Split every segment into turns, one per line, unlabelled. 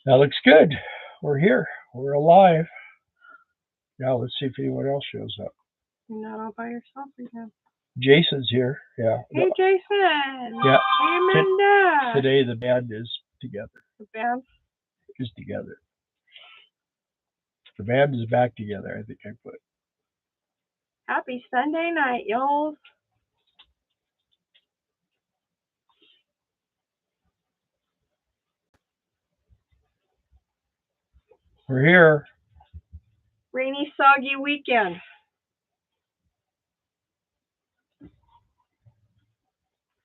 That looks good. We're here. We're alive. Now let's see if anyone else shows up.
You're not all by yourself again.
Jason's here. Yeah.
Hey, Jason.
Yeah.
Hey, Amanda.
Today the band is together.
The band
is together. The band is back together, I think I put.
Happy Sunday night, y'all.
We're here.
Rainy, soggy weekend.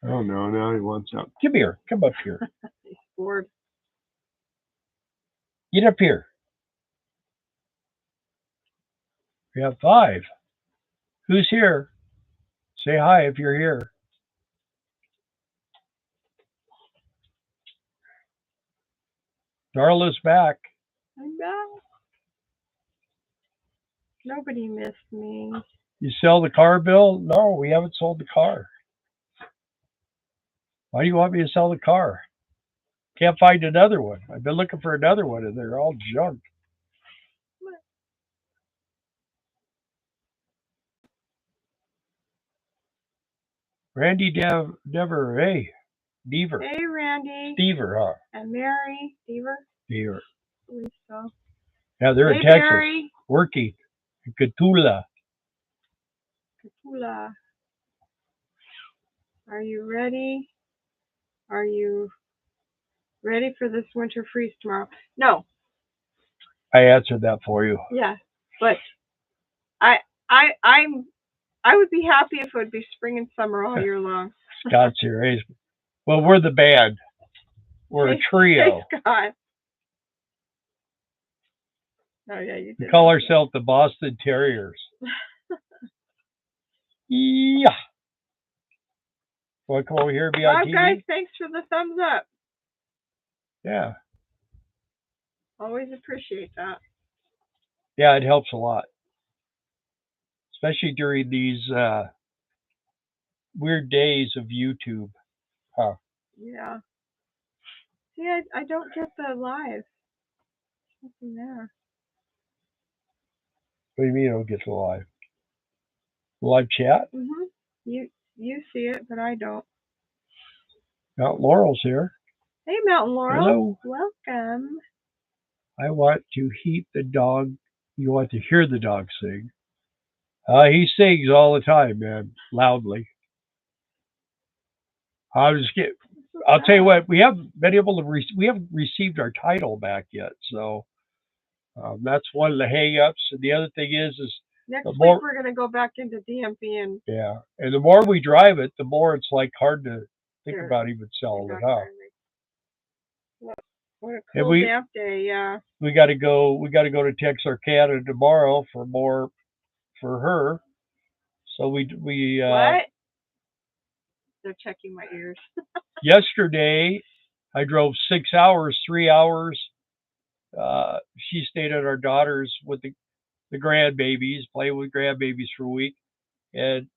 Oh no, now he wants out. Come here. Come up here.
He's bored.
Get up here. We have 5. Who's here? Say hi if you're here. Darla's back.
I'm back. Nobody missed me.
You sell the car, Bill? No, we haven't sold the car. Why do you want me to sell the car? Can't find another one. I've been looking for another one, and they're all junk. Randy Dever, hey. Deaver.
Hey, Randy.
Deaver, huh?
And Mary. Deaver?
Deaver.
I believe so.
Yeah, they're in Texas. Mary. Working. In Catula.
Catula. Are you ready? Are you ready for this winter freeze tomorrow? No.
I answered that for you.
Yeah, but I would be happy if it would be spring and summer all year long.
Scott's here. Hey, well, we're the band. We're a trio.
Hey, Scott. Oh yeah, you did.
We call ourselves the Boston Terriers. Yeah. Want to come over here and be on TV?
Guys, thanks for the thumbs up.
Yeah.
Always appreciate that.
Yeah, it helps a lot. Especially during these weird days of YouTube. Huh.
Yeah. See, I don't get the live. Nothing there.
What do you mean you don't get the live? Live chat?
Mm-hmm. You see it, but I don't.
Mountain Laurel's here.
Hey, Mountain Laurel.
Hello.
Welcome.
I want to heat the dog. You want to hear the dog sing. He sings all the time, man, loudly. I'll tell you what, we haven't been able to. We haven't received our title back yet, so that's one of the hang-ups. And the other thing is
next week we're going to go back into DMV and
and the more we drive it, the more it's like hard to think about even selling it, huh?
What a cool damp day, yeah.
We got to go. We got to go to Texarkana tomorrow for her. So we
what? They're checking my ears.
Yesterday, I drove 6 hours, 3 hours. She stayed at our daughter's with the grandbabies, playing with grandbabies for a week. And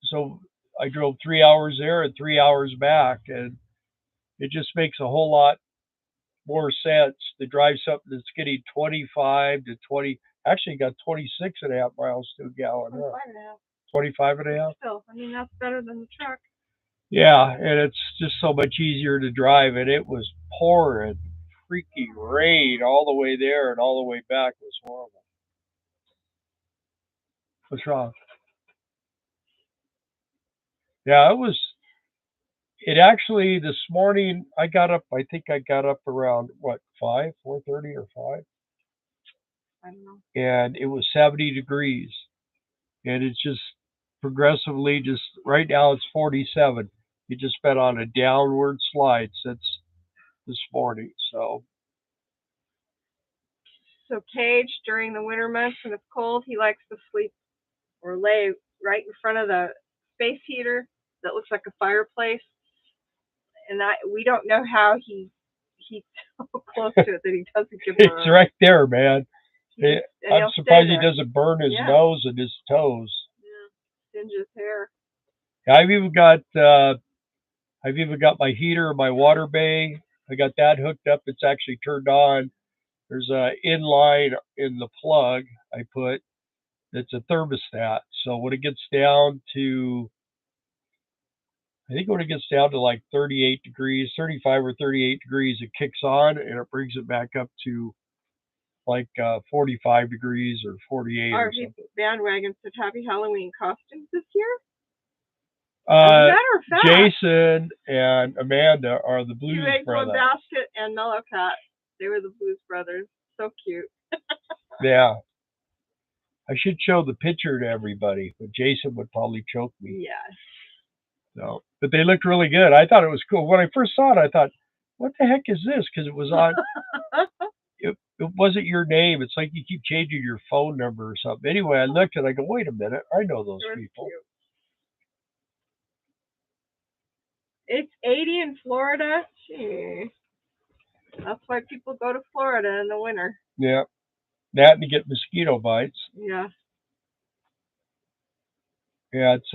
so I drove 3 hours there and 3 hours back. And it just makes a whole lot more sense to drive something that's getting 25 to 20. Actually got 26.5 miles to a gallon. 25.5.
Still, I mean, that's better than the truck.
Yeah, and it's just so much easier to drive. And it was pouring freaking rain all the way there and all the way back. It was horrible. What's wrong? Yeah, it actually, this morning, I think I got up around, 4:30 or 5?
I don't know.
And it was 70 degrees. And it's just progressively, right now it's 47. It just been on a downward slide since this morning. So
Cage, during the winter months when it's cold, he likes to sleep or lay right in front of the space heater that looks like a fireplace. And we don't know how he's so close to it that he doesn't give
it's right there, man. I'm surprised he doesn't burn his nose and his toes.
Yeah, singe his hair.
I've even got my heater in my water bay I got that hooked up. It's actually turned on. There's a inline in the plug I put that's a thermostat. So when it gets down to, I think when it gets down to like 38 degrees, 35 or 38 degrees, it kicks on and it brings it back up to like 45 degrees or 48 or
RV
something.
Bandwagon said happy Halloween costumes this year. As a
Uh,
matter of fact,
Jason and Amanda are the Blues
Two Eggs, One
Brothers.
Basket and Mellow Cat. They were the Blues Brothers. So cute.
Yeah. I should show the picture to everybody, but Jason would probably choke me.
Yeah.
So, but they looked really good. I thought it was cool. When I first saw it, I thought, what the heck is this? Because it was on, it wasn't your name. It's like you keep changing your phone number or something. Anyway, I looked and I go, wait a minute. I know those people.
Cute. It's 80 in Florida. Gee. That's why people go to Florida in the winter.
Yeah. That and to get mosquito bites.
Yeah.
Yeah, it's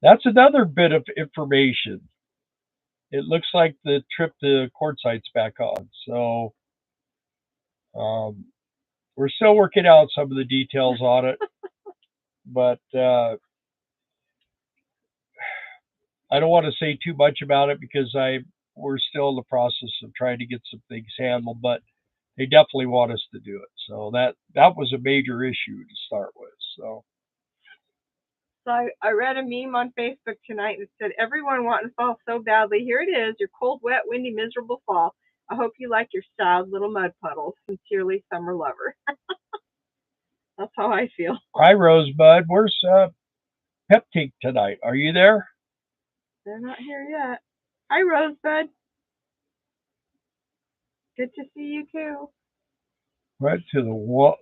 that's another bit of information. It looks like the trip to Quartzsite's back on. So we're still working out some of the details on it. But I don't want to say too much about it because we're still in the process of trying to get some things handled, but they definitely want us to do it. So that was a major issue to start with. So
I read a meme on Facebook tonight that said, everyone wanting fall so badly. Here it is, your cold, wet, windy, miserable fall. I hope you like your sad little mud puddles. Sincerely, Summer Lover. That's how I feel.
Hi, Rosebud. Where's Peptink tonight? Are you there?
They're not here yet. Hi, Rosebud. Good to see you too.
Right to the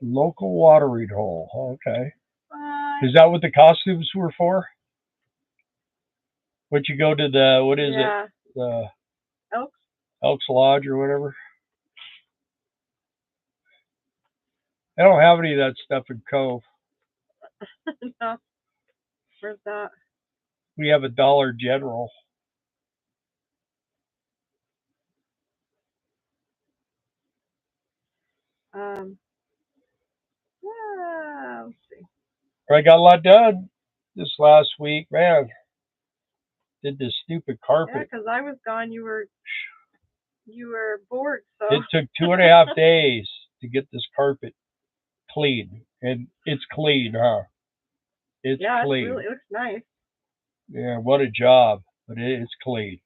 local watering hole. Okay.
Bye.
Is that what the costumes were for? When you go to the, what is it? The Elks Lodge or whatever? I don't have any of that stuff in Cove.
No. Where's that?
We have a Dollar General.
Let's see.
I got a lot done this last week, man. Did this stupid carpet.
Yeah, because I was gone. You were bored. So
it took 2.5 days to get this carpet clean, and it's clean, huh? It's clean.
It looks nice.
Yeah, what a job! But it's clean,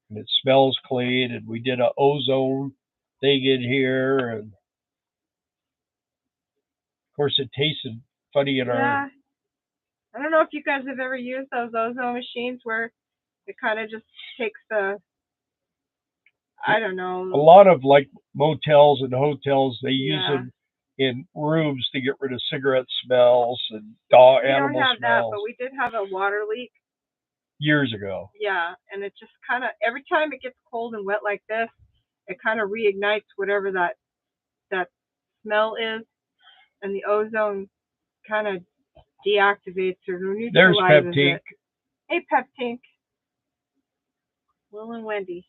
and it smells clean. And we did an ozone thing in here, and of course, it tasted funny in our.
I don't know if you guys have ever used those ozone machines where it kind of just takes the, I don't know.
A lot of like motels and hotels, they use them in rooms to get rid of cigarette smells and animal smells. We don't have that,
but we did have a water leak
years ago.
Yeah, and it just kind of, every time it gets cold and wet like this, it kind of reignites whatever that smell is, and the ozone kind of deactivates or neutralizes
There's Peptink.
Hey, Peptink. Will and Wendy.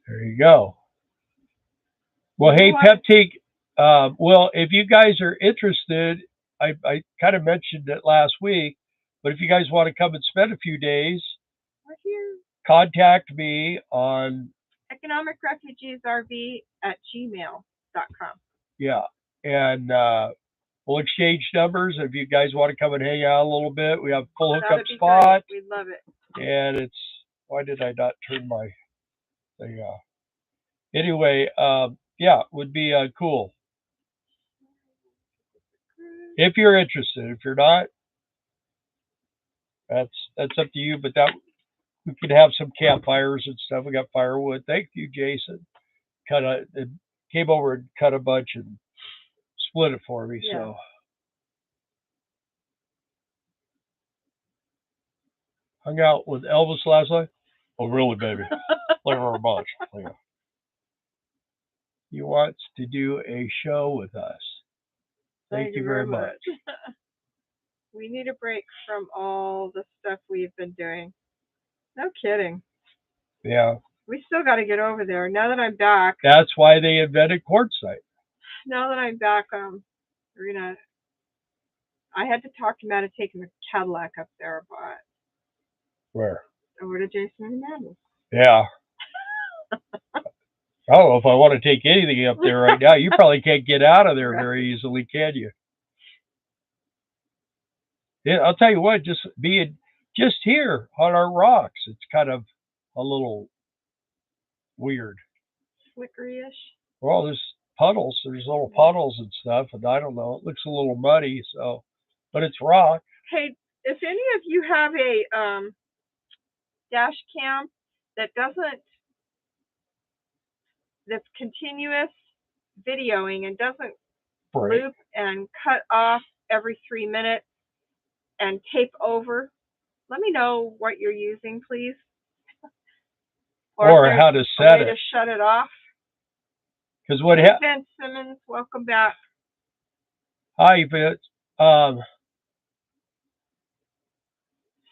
There you go. Well, hey, Peptink. Well, if you guys are interested, I kind of mentioned it last week, but if you guys want to come and spend a few days, contact me on
economicrefugeesrv@gmail.com.
Yeah, and we'll exchange numbers. If you guys want to come and hang out a little bit, we have full hookup spot.
We'd love it.
And it's, why did I not turn my thing off? Anyway, yeah, would be cool. If you're interested. If you're not, that's up to you. But that we could have some campfires and stuff. We got firewood. Thank you, Jason. Came over and cut a bunch and split it for me. Yeah. So hung out with Elvis last night. Oh, really, baby? Like very much. Yeah. He wants to do a show with us. Thank you very much.
We need a break from all the stuff we've been doing. No kidding.
Yeah.
We still got to get over there. Now that I'm back.
That's why they invented quartzite.
Now that I'm back, we're gonna. I had to talk him out of taking the Cadillac up there, but.
Where?
Over to Jason and Amanda's.
Yeah. I don't know if I want to take anything up there right now. You probably can't get out of there very easily, can you? Yeah, I'll tell you what, just being just here on our rocks, it's kind of a little weird.
Slickery-ish.
Well, there's puddles. There's little puddles and stuff, and I don't know. It looks a little muddy, so, but it's rock.
Hey, if any of you have a dash cam that's continuous videoing and doesn't loop and cut off every 3 minutes and tape over, let me know what you're using, please.
Or how to set it.
To shut it off.
Because what
happened? Vince Simmons, welcome back.
Hi, Vince.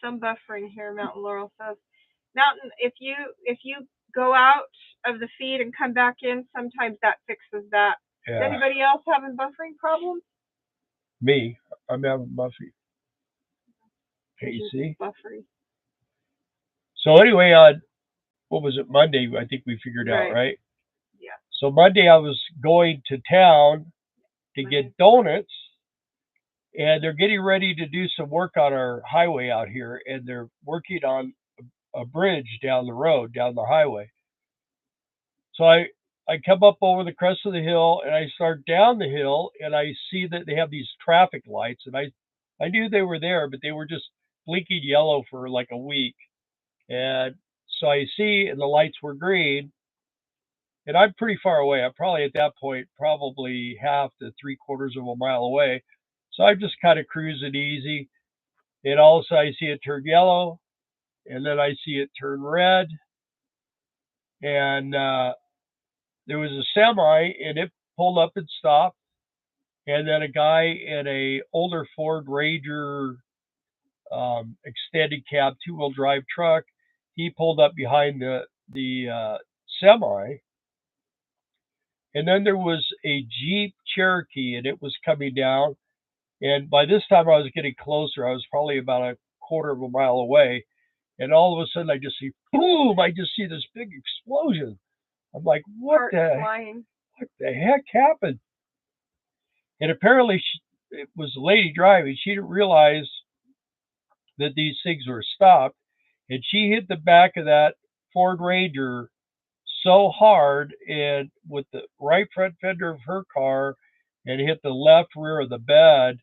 Some buffering here, Mountain Laurel says. Mountain, if you go out of the feed and come back in, sometimes that fixes that. Yeah. Is anybody else having buffering problems?
Me. I'm having buffering. Casey.
Buffering.
So anyway, on what was it, Monday, I think we figured out, right?
Yeah.
So Monday I was going to town to get donuts, and they're getting ready to do some work on our highway out here, and they're working on a bridge down the road, down the highway. So I come up over the crest of the hill, and I start down the hill, and I see that they have these traffic lights, and I knew they were there, but they were just blinking yellow for like a week. And so I see, and the lights were green, and I'm pretty far away. I'm probably at that point, probably half to 3/4 of a mile away. So I'm just kind of cruising easy. And all of a sudden I see it turn yellow, and then I see it turn red. And there was a semi, and it pulled up and stopped. And then a guy in a older Ford Ranger extended cab 2-wheel drive truck, he pulled up behind the semi. And then there was a Jeep Cherokee, and it was coming down. And by this time I was getting closer. I was probably about 1/4 of a mile away. And all of a sudden I just see, boom, I just see this big explosion. I'm like, what the heck happened? And apparently it was a lady driving. She didn't realize that these things were stopped. And she hit the back of that Ford Ranger so hard, and with the right front fender of her car, and hit the left rear of the bed.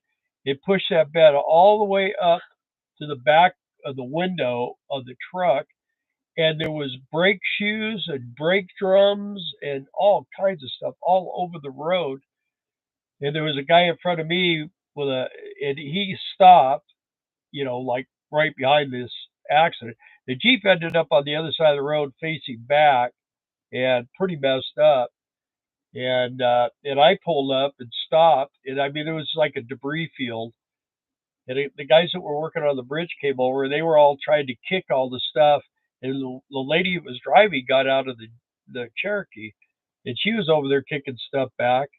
It pushed that bed all the way up to the back of the window of the truck, and there was brake shoes and brake drums and all kinds of stuff all over the road. And there was a guy in front of me and he stopped, like right behind this accident. The Jeep ended up on the other side of the road facing back and pretty messed up. And I pulled up and stopped, and I mean, it was like a debris field. And the guys that were working on the bridge came over, and they were all trying to kick all the stuff. And the lady who was driving got out of the Cherokee, and she was over there kicking stuff back.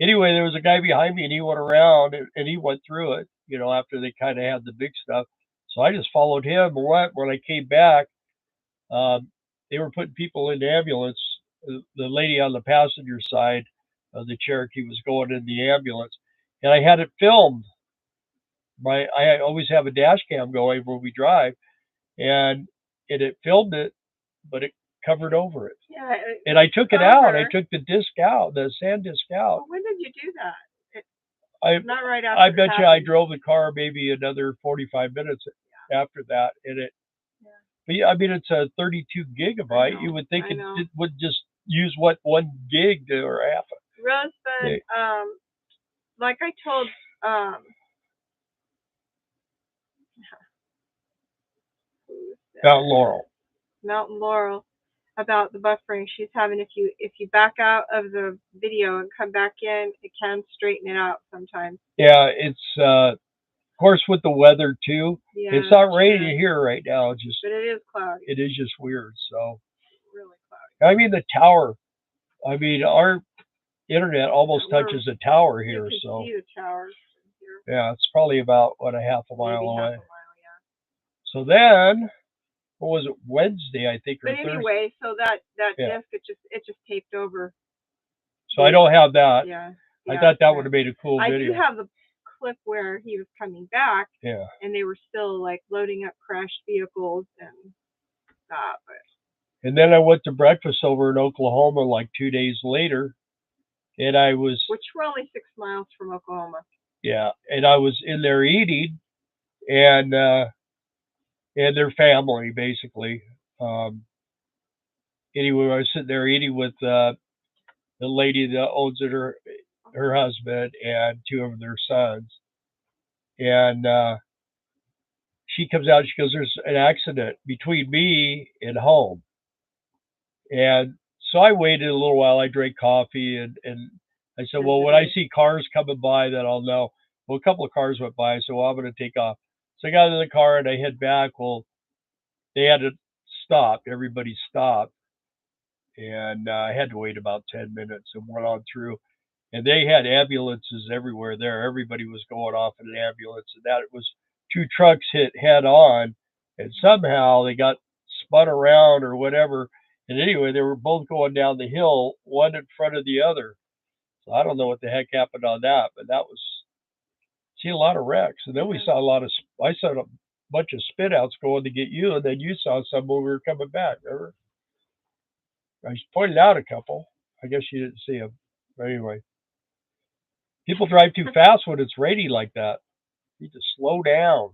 Anyway, there was a guy behind me, and he went around, and he went through it, after they kind of had the big stuff. So I just followed him. When I came back, they were putting people in the ambulance. The lady on the passenger side of the Cherokee was going in the ambulance, and I had it filmed. I always have a dash cam going when we drive, and it filmed it, but it covered over it.
Yeah.
And I took it out. I took the disc out, the sand disc out.
Well, when did you do that? Not right after.
I bet you I drove the car maybe another 45 minutes after that, and it. Yeah. But I mean, it's a 32 gigabyte. You would think it would just use 1 gig or half.
Rose said, like I told Mountain Laurel about the buffering she's having. If you back out of the video and come back in, it can straighten it out sometimes.
Yeah, it's of course, with the weather too,
Yeah,
it's not raining
sure.
here right now. It's just
But it is cloudy.
it is just weird. So
Really cloudy.
I mean the tower. I mean our internet almost
Yeah,
touches the tower
you
here.
can
So
see the towers from here.
yeah, it's probably about what a half a mile
Maybe
away.
half a mile, yeah.
So then, what was it? Wednesday, I think, or
But
Thursday.
anyway, so that
Yeah.
disc, it just taped over.
So I don't have that.
Yeah.
I
Yeah.
thought that would have made a cool
I
video.
do have the clip where he was coming back,
Yeah.
and they were still like loading up crashed vehicles and that. But
And then I went to breakfast over in Oklahoma like 2 days later, and I was
which we're only 6 miles from Oklahoma.
yeah, and I was in there eating, and their family basically. Anyway, I was sitting there eating with the lady that owns it, her husband, and two of their sons, and she comes out. She goes, "There's an accident between me and home," and so I waited a little while. I drank coffee, and I said, "Well, when I see cars coming by, then I'll know." Well, a couple of cars went by, so I'm going to take off. So I got in the car and I head back. Well, they had to stop. Everybody stopped, and I had to wait about 10 minutes and went on through. And they had ambulances everywhere there. Everybody was going off in an ambulance, and that it was two trucks hit head on, and somehow they got spun around or whatever. And anyway, they were both going down the hill, one in front of the other. So I don't know what the heck happened on that, but that was see a lot of wrecks. And then we saw a lot of I saw a bunch of spit outs going to get you, and then you saw some when we were coming back. Remember? I pointed out a couple. I guess you didn't see them. But anyway, people drive too fast when it's raining like that. You need to slow down.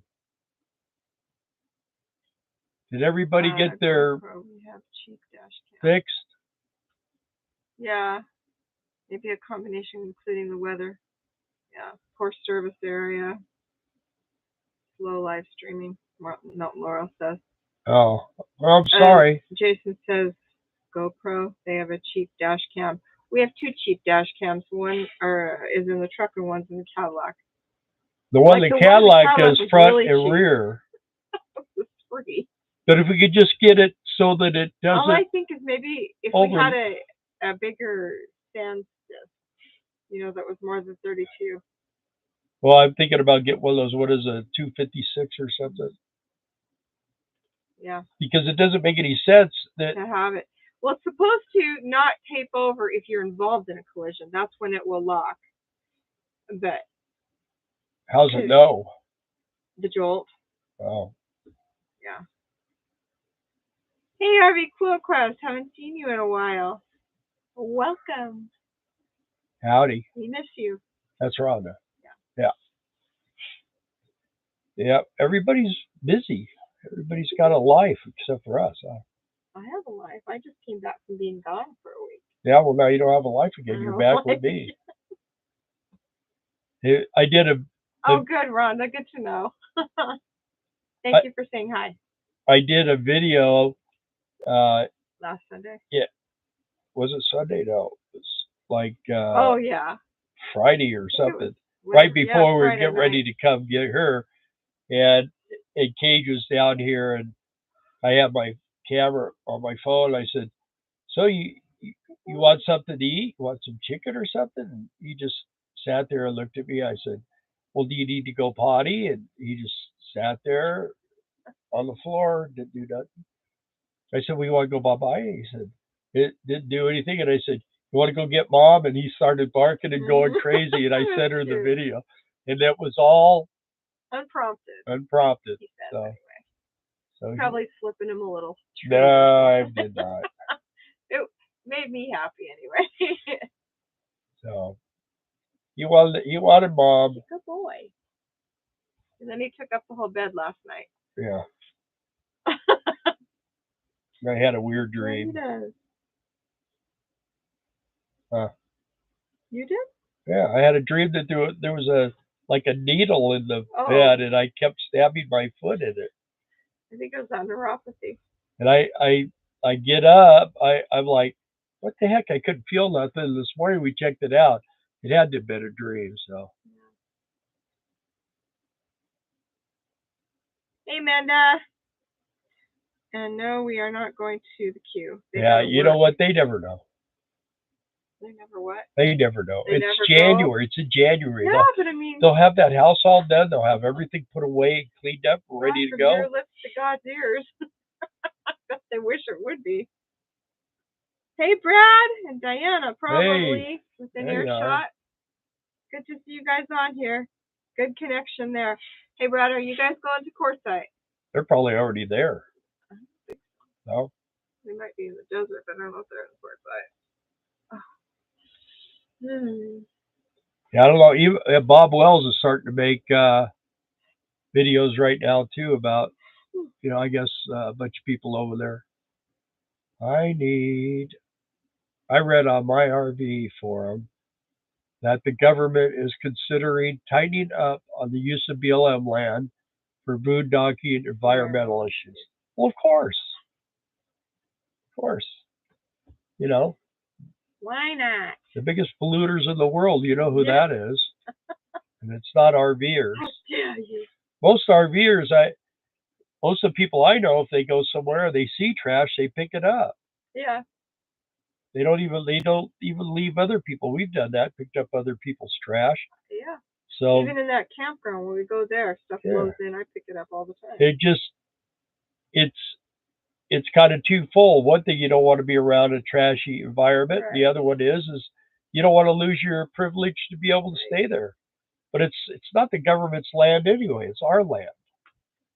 Did everybody get their
we have cheap dash cam.
fixed?
Yeah, maybe a combination including the weather. Yeah, poor service area, slow live streaming. Not Laurel says.
Oh, well, I'm sorry.
Jason says GoPro. They have a cheap dash cam. We have two cheap dash cams. One is in the truck and one's in the Cadillac.
The one the Cadillac is front really and cheap. Rear.
It's free.
But if we could just get it so that it doesn't.
All I think is maybe if we had a bigger stand disc, that was more than 32.
Well, I'm thinking about getting one of those. What is a 256 or something?
Yeah.
Because it doesn't make any sense that
to have it. Well, it's supposed to not tape over if you're involved in a collision. That's when it will lock. But
how's it know?
The jolt.
Oh.
Yeah. Hey, Harvey Quilquest. Haven't seen you in a while. Welcome.
Howdy.
We miss you.
That's Rhonda. Yeah. Yeah. Everybody's busy. Everybody's got a life except for us. Huh?
I have a life. I just came back from being gone for a week.
Yeah, well, now you don't have a life again. You're back with me. I did a.
Oh, good, Rhonda. Good to know. Thank you for saying hi.
I did a video.
Last Sunday?
Yeah. Was it Sunday? No. It was like.
Oh, yeah.
Friday or something. Right before we were getting ready to come get her. And Cage was down here, and I had my camera on my phone. I said, "So you want something to eat? You want some chicken or something?" And he just sat there and looked at me. I said, "Well, do you need to go potty?" And he just sat there on the floor, didn't do nothing. I said, "We want to go bye-bye?" He said, "It didn't do anything." And I said, "You want to go get Mom?" And he started barking and going crazy. And I sent her the video, and it was all unprompted.
He said,
so,
anyway.
So
probably slipping him a little.
No, I did not.
It made me happy anyway.
So he wanted Mom.
Good boy. And then he took up the whole bed last night.
Yeah. I had a weird dream.
Yeah, he does.
Huh.
You did?
Yeah, I had a dream that there was a needle in the bed, and I kept stabbing my foot in it.
I think it was on neuropathy.
And I get up. I'm like, what the heck? I couldn't feel nothing. This morning we checked it out. It had to have been a dream. So.
Hey, Amanda. And no, we are not going to the queue.
Yeah, you know what? They never know.
They never what?
They never know.
They
It's
never
January. It's in January.
Yeah, but I mean,
they'll have that house all done. They'll have everything put away, cleaned up, ready to
from
go.
your lips to God's ears. I wish it would be. Hey, Brad and Diana, probably within earshot. Good to see you guys on here. Good connection there. Hey, Brad, are you guys going to Quartzsite?
They're probably already there. No?
They might be in the desert, but I don't know if they're in Quartzsite. Oh.
Yeah, I don't know. Even Bob Wells is starting to make videos right now too about, I guess a bunch of people over there. I read on my RV forum that the government is considering tightening up on the use of BLM land for boondocking and environmental issues. Well, of course.
Why not?
The biggest polluters in the world, you know who that is. And it's not RVers.
How dare you?
Most RVers, most of the people I know, if they go somewhere, they see trash, they pick it up.
Yeah.
They don't even leave other people. We've done that, picked up other people's trash.
Yeah.
So
even in that campground when we go there, stuff blows in. I pick it up all the time.
It's kind of twofold. One thing, you don't want to be around a trashy environment.
Right.
The other one is you don't want to lose your privilege to be able to stay there. But it's not the government's land anyway. It's our land.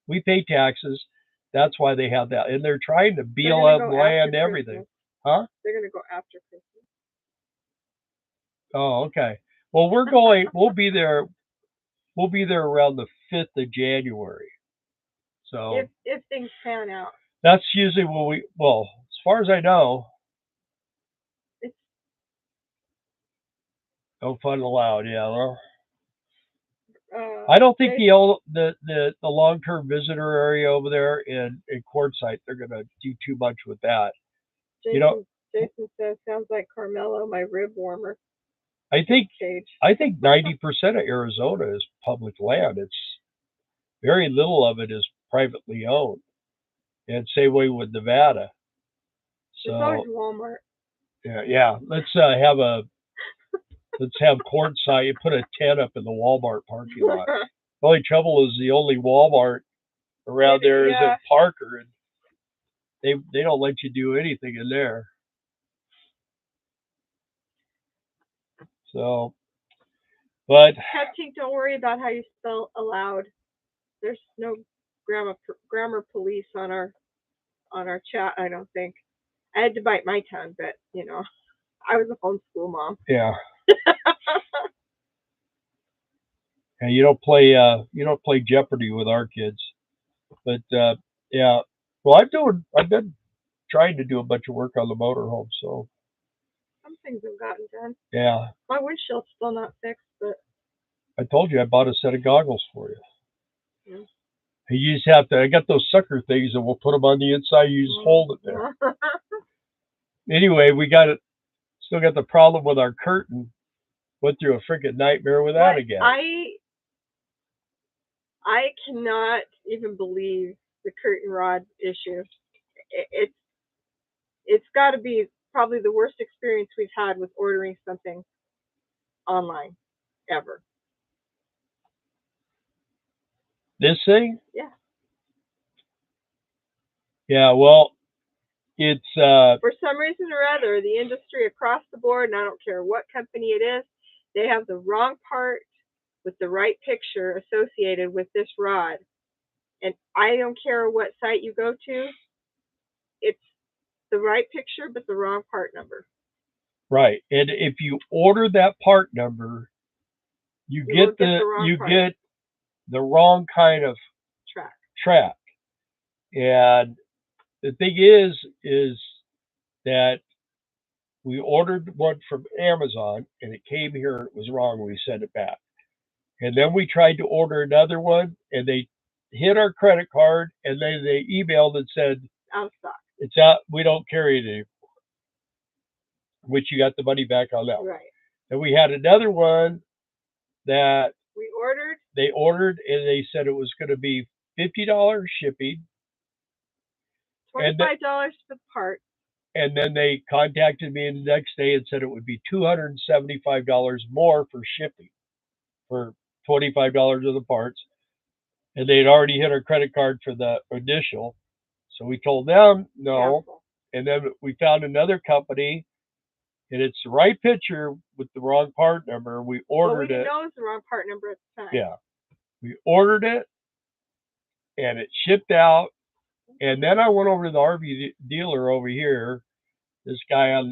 We pay taxes. That's why they have that. And they're trying to BLM land everything. Huh?
They're going to go after Christmas.
Oh, okay. Well, we'll be there. We'll be there around the 5th of January. So
if things pan out.
That's usually when as far as I know, no fun allowed. Yeah, well, I don't think the long-term visitor area over there in Quartzsite, they're going to do too much with that.
Jason says, sounds like Carmelo, my rib warmer.
I think 90% of Arizona is public land. It's very little of it is privately owned, and same way with Nevada. So
it's always Walmart.
Yeah. Let's have Quartzsite. You put a tent up in the Walmart parking lot. The only trouble is the only Walmart around there is at Parker, and they don't let you do anything in there. So, but
Captain, don't worry about how you spell allowed. There's no grammar police on our chat. I don't think. I had to bite my tongue, but I was a homeschool mom.
Yeah. And you don't play Jeopardy with our kids, but yeah. Well, I've been trying to do a bunch of work on the motorhome, so
some things have gotten done.
Yeah.
My windshield's still not fixed, but
I told you I bought a set of goggles for you.
Yeah.
You just have to. I got those sucker things, and we'll put them on the inside. You just hold it there. Anyway, we got it. Still got the problem with our curtain. Went through a freaking nightmare with that again.
I cannot even believe the curtain rod issue. It's got to be probably the worst experience we've had with ordering something online ever.
This thing?
Yeah.
Yeah, well, it's
for some reason or other, the industry across the board, and I don't care what company it is, they have the wrong part with the right picture associated with this rod. And I don't care what site you go to, it's the right picture but the wrong part number.
Right. And if you order that part number, you get the wrong kind of track. And the thing is that we ordered one from Amazon and it came here and it was wrong. We sent it back. And then we tried to order another one and they hit our credit card and then they emailed and said,
out of stock.
It's out. We don't carry it anymore. Which you got the money back on that.
Right.
And we had another one that
we ordered.
They ordered and they said it was going to be $50 shipping, and
$25 for the part.
and then they contacted me the next day and said it would be $275 more for shipping for $25 of the parts, and they'd already hit our credit card for the initial. So we told them no,
Careful.
and then we found another company, and it's the right picture with the wrong part number. We
Well, we
ordered
didn't
it.
know it was the wrong part number at the time.
Yeah, we ordered it, and it shipped out. And then I went over to the RV dealer over here, this guy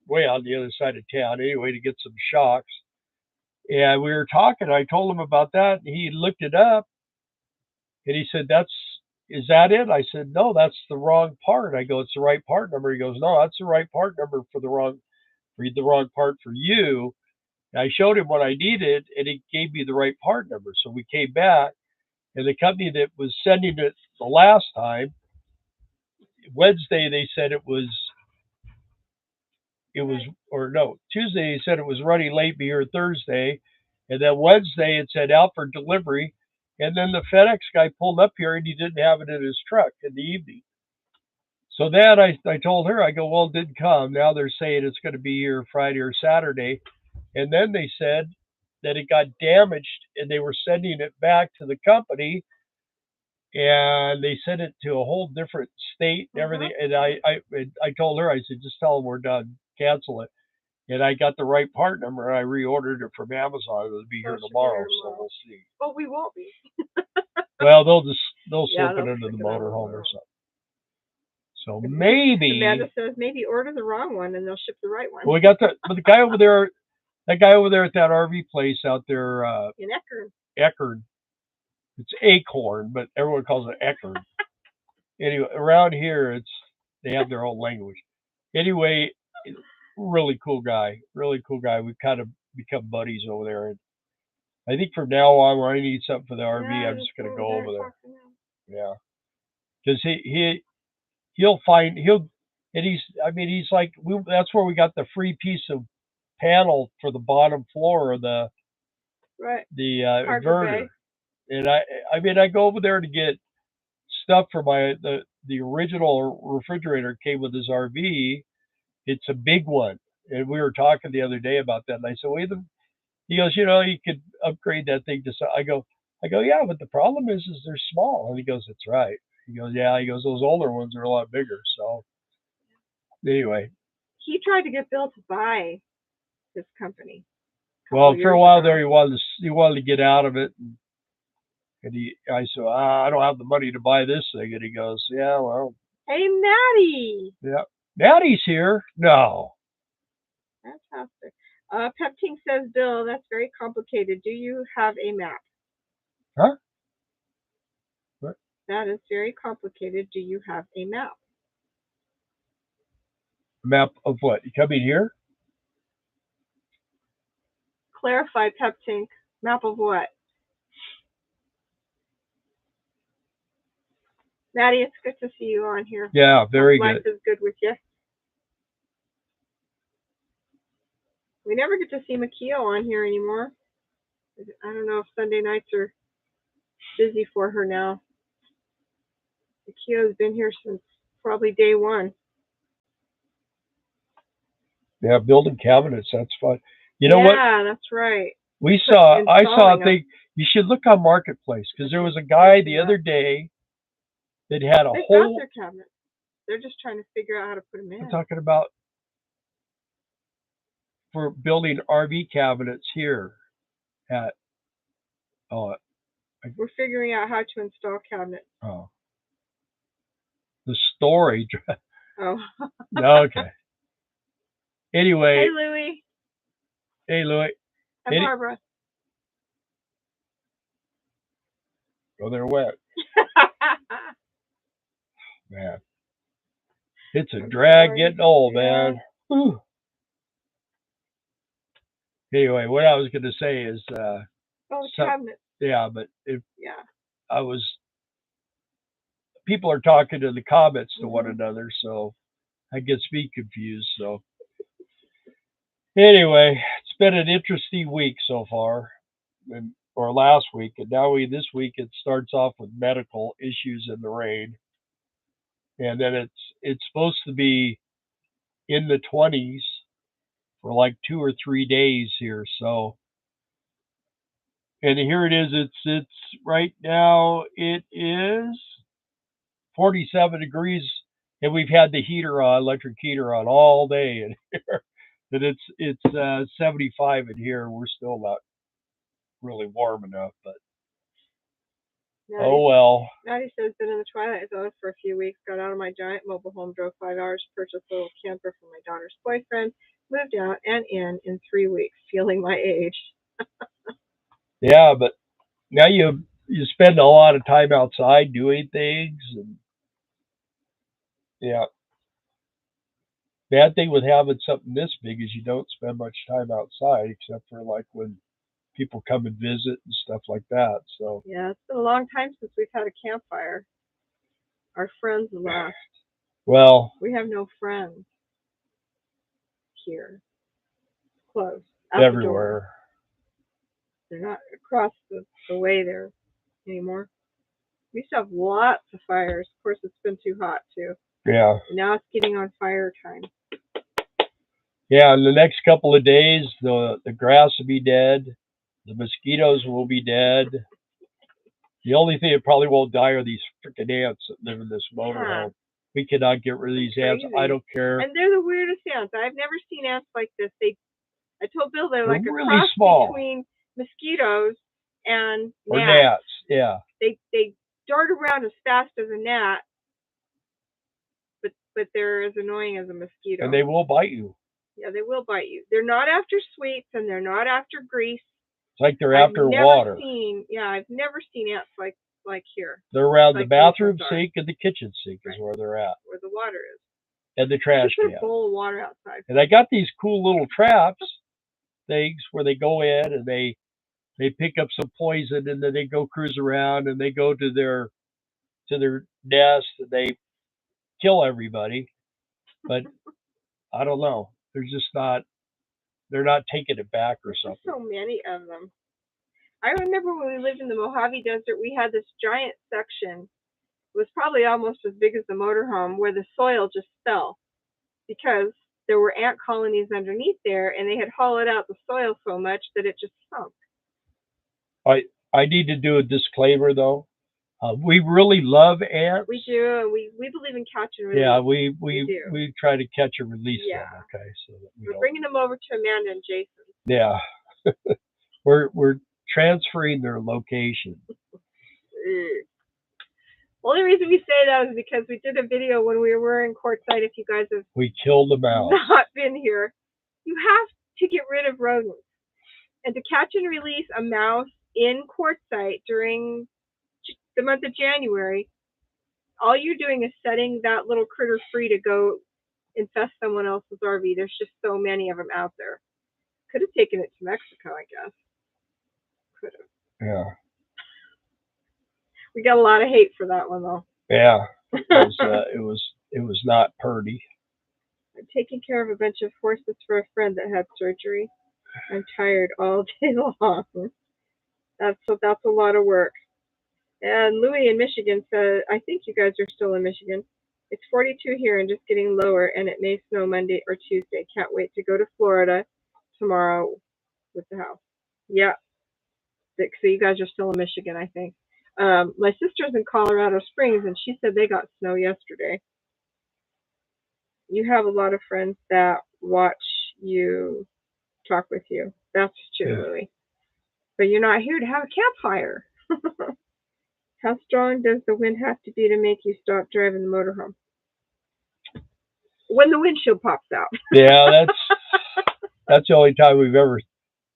way on the other side of town anyway, to get some shocks. And we were talking. I told him about that, and he looked it up, and he said, is that it? I said, no, that's the wrong part. I go, it's the right part number. He goes, no, that's the right part number for the wrong part for you. And I showed him what I needed, and he gave me the right part number. So we came back, and the company that was sending it the last time, Wednesday they said or no, Tuesday they said it was running late, be here Thursday, and then Wednesday it said out for delivery, and then the FedEx guy pulled up here and he didn't have it in his truck in the evening. So then I told her, I go, well, it didn't come. Now they're saying it's going to be here Friday or Saturday, and then they said that it got damaged and they were sending it back to the company, and they sent it to a whole different state and everything. And I told her, I said, just tell them we're done, cancel it. And I got the right part number, and I reordered it from Amazon. It'll be here tomorrow, so we'll see.
Well, we won't be.
Well, they'll slip it into the motorhome or something. So maybe
Amanda says maybe order the wrong one and they'll ship the right one.
Well, we got the guy over there, that guy over there at that RV place out there
in Eckerd.
Eckerd. It's Acorn, but everyone calls it Eckerd. Anyway, around here they have their own language. Anyway, really cool guy. We've kind of become buddies over there, and I think from now on, when I need something for the RV, I'm just gonna go over there. Yeah, because he's like, that's where we got the free piece of panel for the bottom floor of the inverter. And I go over there to get stuff for the original refrigerator came with his RV. It's a big one, and we were talking the other day about that. And I said, wait, he goes, you could upgrade that thing to. I go, yeah, but the problem is they're small. And he goes, that's right. He goes, yeah. He goes, those older ones are a lot bigger. So anyway,
he tried to get Bill to buy this company.
Well, for a while there, he wanted to get out of it, and I said, I don't have the money to buy this thing, and he goes, yeah, well.
Hey, Maddie.
Yeah, Maddie's here. No.
Fantastic. Peptine says, Bill, that's very complicated. Do you have a map?
Huh? What?
That is very complicated. Do you have a map?
Map of what? You coming here?
Clarify, Peptink. Map of what? Maddie, it's good to see you on here.
Yeah, very good.
Life is good with you. We never get to see Makio on here anymore. I don't know if Sunday nights are busy for her now. Makio's been here since probably day one.
Yeah, building cabinets. That's fun. You know what?
Yeah, that's right.
I saw a thing. You should look on Marketplace, because there was a guy the other day that had a whole.
Got their cabinets. They're just trying to figure out how to put them in.
I'm talking about for building RV cabinets here at.
We're figuring out how to install cabinets.
Oh. The storage.
Oh.
Okay. Anyway.
Hey, Louie.
Hey, Louie.
And Barbara.
Oh, they're wet. Man. It's a drag getting old, man. Whew. Anyway, what I was going to say is...
cabinets.
Yeah, but people are talking in the comments to one another, so that gets me confused. So anyway, it's been an interesting week so far. And or last week, and now this week it starts off with medical issues in the rain, and then it's supposed to be in the 20s for like 2 or 3 days here. So, and here it is. It's right now. It is 47 degrees, and we've had the heater on, electric heater on all day, and and it's 75 in here. We're still not really warm enough, but oh well.
Maddie says, been in the Twilight Zone for a few weeks, got out of my giant mobile home, drove 5 hours, purchased a little camper for my daughter's boyfriend, moved out and in 3 weeks, feeling my age.
Yeah, but now you spend a lot of time outside doing things, and yeah. Bad thing with having something this big is you don't spend much time outside except for like when people come and visit and stuff like that. So
yeah, it's been a long time since we've had a campfire. Our friends left.
Well,
we have no friends here. Close.
Everywhere.
The They're not across the way there anymore. We used to have lots of fires. Of course, it's been too hot too.
Yeah.
And now it's getting on fire time.
Yeah, in the next couple of days, the grass will be dead. The mosquitoes will be dead. The only thing that probably won't die are these freaking ants that live in this motorhome. We cannot get rid of these ants. I don't care.
And they're the weirdest ants. I've never seen ants like this. I told Bill they're like
really
a cross
small
between mosquitoes and gnats.
Or gnats, yeah.
They dart around as fast as a gnat, but they're as annoying as a mosquito.
And they will bite you.
Yeah, they will bite you. They're not after sweets and they're not after grease.
It's like they're after water.
I've never seen ants like here.
They're around the bathroom sink and the kitchen sink is where they're at.
Where the water is.
And the trash can.
Put a bowl of water outside.
And I got these cool little traps things where they go in and they pick up some poison, and then they go cruise around and they go to their nest and they kill everybody. But I don't know. They're not taking it back or something.
There's so many of them. I remember when we lived in the Mojave Desert, we had this giant section. It was probably almost as big as the motorhome, where the soil just fell because there were ant colonies underneath there, and they had hollowed out the soil so much that it just sunk.
I need to do a disclaimer though. We really love ants.
We do. We believe in catch and release.
Yeah, we try to catch and release them. Okay, so that
we're bringing them over to Amanda and Jason.
Yeah, we're transferring their location.
Only reason we say that is because we did a video when we were in Quartzsite. If you guys have
killed a mouse.
Not been here, you have to get rid of rodents, and to catch and release a mouse in Quartzsite during the month of January, all you're doing is setting that little critter free to go infest someone else's RV. There's just so many of them out there. Could have taken it to Mexico, I guess. Could have.
Yeah.
We got a lot of hate for that one though.
Yeah. It was not pretty.
I'm taking care of a bunch of horses for a friend that had surgery. I'm tired all day long. That's a lot of work. And Louis in Michigan said, I think you guys are still in Michigan. It's 42 here and just getting lower, and it may snow Monday or Tuesday. Can't wait to go to Florida tomorrow with the house. Yeah. So you guys are still in Michigan, I think. My sister's in Colorado Springs, and she said they got snow yesterday. You have a lot of friends that watch you, talk with you. That's true, Louis. But you're not here to have a campfire. How strong does the wind have to be to make you stop driving the motorhome? When the windshield pops out.
Yeah, that's the only time we've ever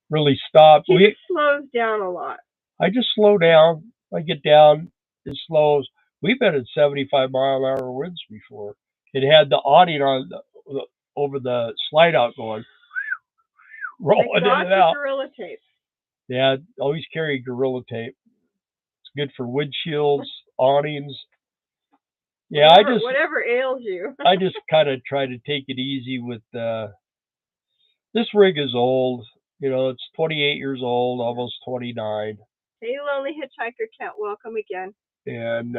really stopped.
It slows down a lot.
I just slow down. I get down, it slows. We've been at 75-mile-an-hour winds before. It had the awning on over the slide out going, rolling in and out.
Gorilla tape.
Yeah, always carry Gorilla tape. Good for windshields, awnings. Yeah,
whatever ails you.
I just kind of try to take it easy with this rig is old. You know, it's 28 years old, almost 29.
Hey, lonely hitchhiker, can't welcome again.
And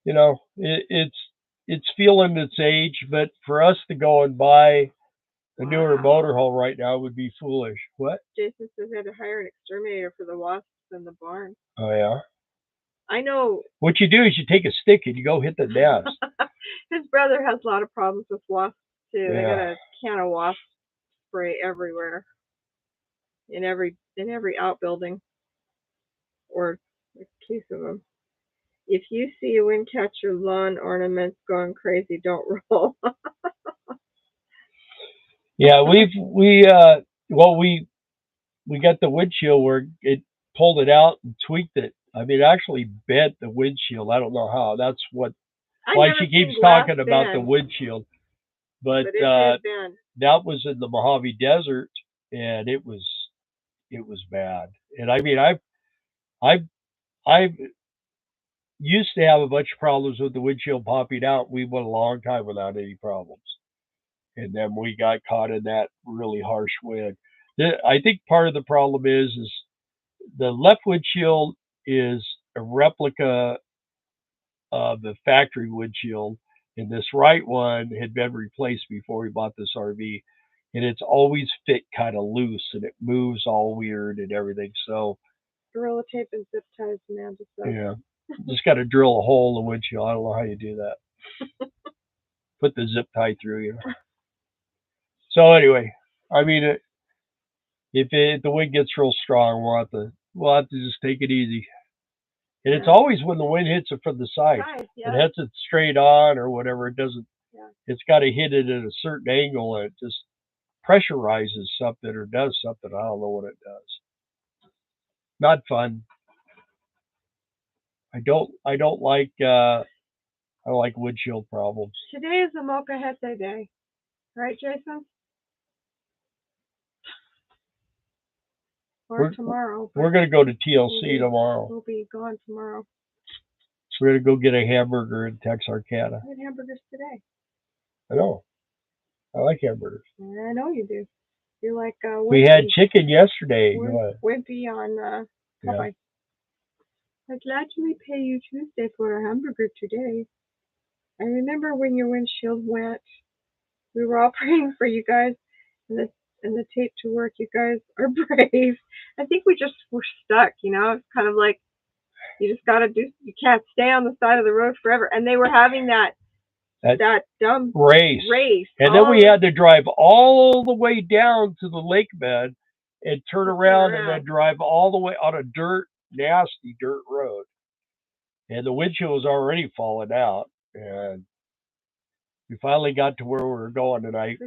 you know, it's feeling its age, but for us to go and buy a newer motorhome right now would be foolish. What?
Jason says they had to hire an exterminator for the wasps in the barn.
Oh yeah.
I know.
What you do is you take a stick and you go hit the nest.
His brother has a lot of problems with wasps too.
Yeah.
They got a can of wasp spray everywhere, in every outbuilding, or a case of them. If you see a wind catcher lawn ornaments going crazy, don't roll.
Yeah, we got the windshield where it pulled it out and tweaked it. I mean, it actually bent the windshield. I don't know how. That's why she keeps talking about the windshield. But
it did bend.
that was in the Mojave Desert, and it was bad. And I mean, I've used to have a bunch of problems with the windshield popping out. We went a long time without any problems, and then we got caught in that really harsh wind. I think part of the problem is the left windshield is a replica of the factory windshield, and this right one had been replaced before we bought this RV, and it's always fit kind of loose, and it moves all weird and everything. So
Gorilla tape and zip ties, man.
yeah, just got to drill a hole in the windshield. I don't know how you do that. Put the zip tie through, you know. So anyway, I mean, if the wind gets real strong, we'll have to just take it easy. And it's always when the wind hits it from the side.
Yeah.
It hits it straight on or whatever. It doesn't.
Yeah.
It's got to hit it at a certain angle, and it just pressurizes something or does something. I don't know what it does. Not fun. I don't like windshield problems.
Today is the Molcajete day, right, Jason? Or tomorrow.
We're gonna go to TLC tomorrow.
We'll be gone tomorrow.
So we're gonna go get a hamburger in Texarkana.
I had hamburgers today.
I know. I like hamburgers.
I know you do. You're like
we had chicken yesterday.
Wimpy on Popeye. I'd gladly pay you Tuesday for a hamburger today. I remember when your windshield went. We were all praying for you guys and the tape to work. You guys are brave. I think we just were stuck, you know. It's kind of like you just gotta do. You can't stay on the side of the road forever. And they were having that dumb race.
And then we had to drive all the way down to the lake bed and turn around and then drive all the way on a nasty dirt road. And the windshield was already falling out. And we finally got to where we were going, and I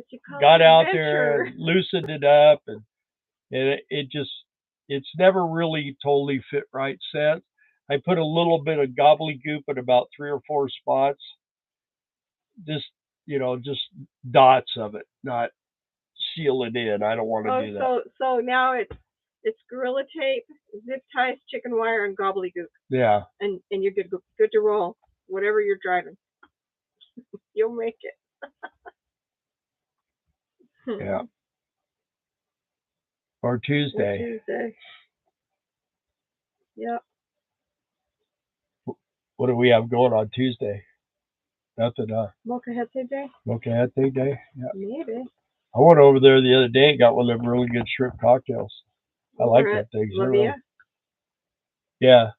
got out there and loosened it up, and it's never really totally fit right since. I put a little bit of gobbledygook in about 3 or 4 spots. Just dots of it, not seal it in. I don't want to do that.
So now it's Gorilla Tape, zip ties, chicken wire, and gobbledygook.
Yeah.
And you're good to roll, whatever you're driving. You'll make it.
Yeah. Or Tuesday.
Yep.
What do we have going on Tuesday? Nothing.
Molcajete Day?
Molcajete Day? Yeah.
Maybe.
I went over there the other day and got one of them really good shrimp cocktails. I like that thing. Yeah.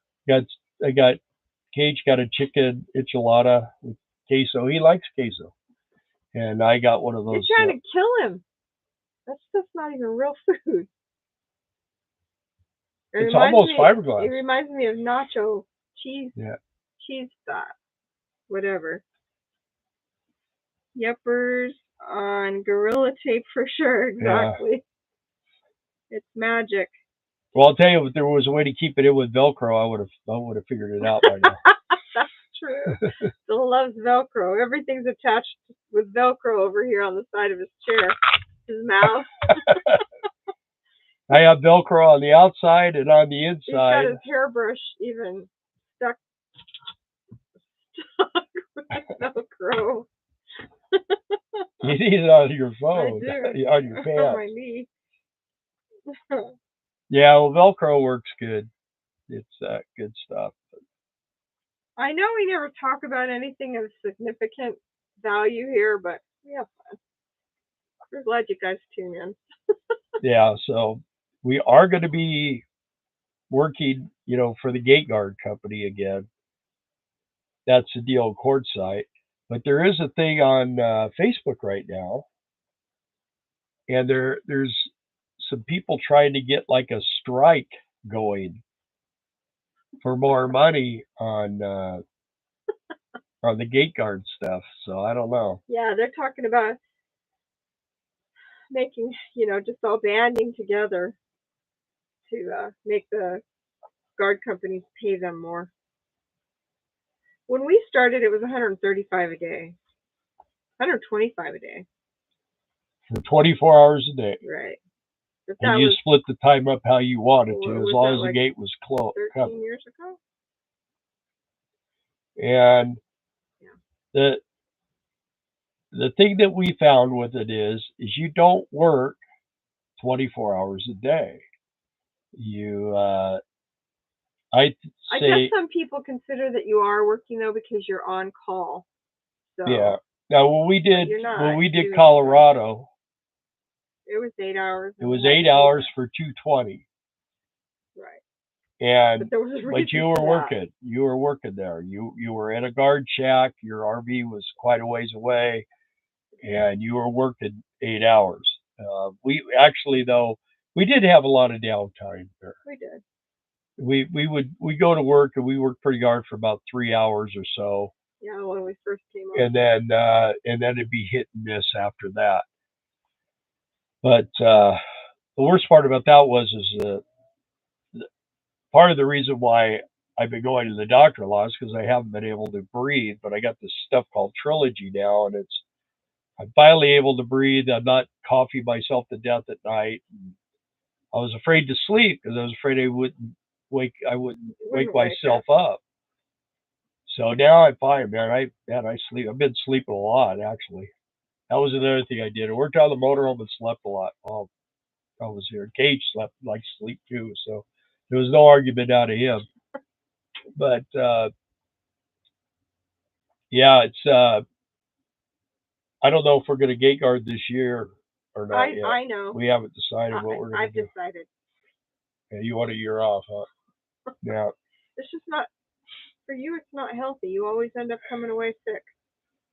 Cage got a chicken enchilada with queso. He likes queso. And I got one of those.
You're trying to kill him. That stuff's not even real food.
It's almost fiberglass.
It reminds me of nacho cheese. Yeah. Cheese stuff. Whatever. Yuppers on Gorilla Tape for sure. Exactly. Yeah. It's magic.
Well, I'll tell you, if there was a way to keep it in with Velcro, I would have figured it out by now.
That's true. Still loves Velcro. Everything's attached with Velcro over here on the side of his chair. His mouth.
I have Velcro on the outside and on the inside. He's got
his hairbrush even stuck with Velcro.
You need it on your phone.
I do.
On your pants.
On my knee.
Yeah, well, Velcro works good. It's good stuff.
I know we never talk about anything of significant value here, but we have fun. We're glad you guys tune in.
Yeah, so we are going to be working, for the Gate Guard Company again. That's the deal Quartzsite. But there is a thing on Facebook right now, and there's some people trying to get like a strike going for more money on the Gate Guard stuff. So I don't know.
Yeah, they're talking about making, just all banding together to make the guard companies pay them more. When we started, it was 135 a day, 125 a day.
For 24 hours a day.
Right. But
And you split the time up how you wanted to, as long as the gate was closed.
13 years ago.
And
yeah.
the thing that we found with it is you don't work 24 hours a day. You, I
guess some people consider that you are working though because you're on call. So,
yeah. Now when we did Colorado,
it was 8 hours.
It was 8 hours for 220.
Right.
And
but
you were working. You were working there. You were in a guard shack. Your RV was quite a ways away, and you were working 8 hours. We actually though we did have a lot of downtime there.
We did.
We go to work and we worked pretty hard for about 3 hours or so.
Yeah, when we first came on.
And then it'd be hit and miss after that. But the worst part about that is part of the reason why I've been going to the doctor a lot is because I haven't been able to breathe. But I got this stuff called Trilogy now, and I'm finally able to breathe. I'm not coughing myself to death at night. And I was afraid to sleep because I was afraid I wouldn't wake myself up. So now I'm fine, man. I sleep. I've been sleeping a lot actually. That was another thing I did. I worked on the motorhome and slept a lot. Oh, I was here. Gage slept like sleep too, so there was no argument out of him. But yeah, it's I don't know if we're going to gate guard this year or not yet.
I know.
We haven't decided what we're going to do.
I've decided.
Yeah, you want a year off, huh? Yeah.
It's just not for you. It's not healthy. You always end up coming away sick.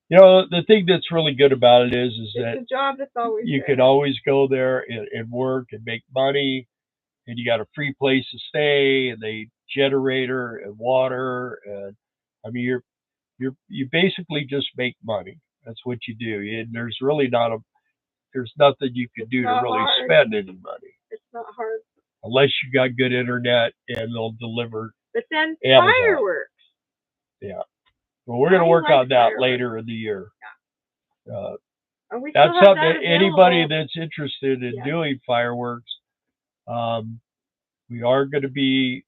The thing that's really good about it is
it's
that
a job that's always
you can always go there and work and make money, and you got a free place to stay, and a generator and water, and I mean you basically just make money. That's what you do. And there's really there's nothing you can do to really spend any money.
It's not hard
unless you got good internet and they'll deliver.
But then
Amazon.
Fireworks.
Yeah. Well, we're going to work on that later in the year.
Yeah.
That's something anybody that's interested in doing fireworks. We are going to be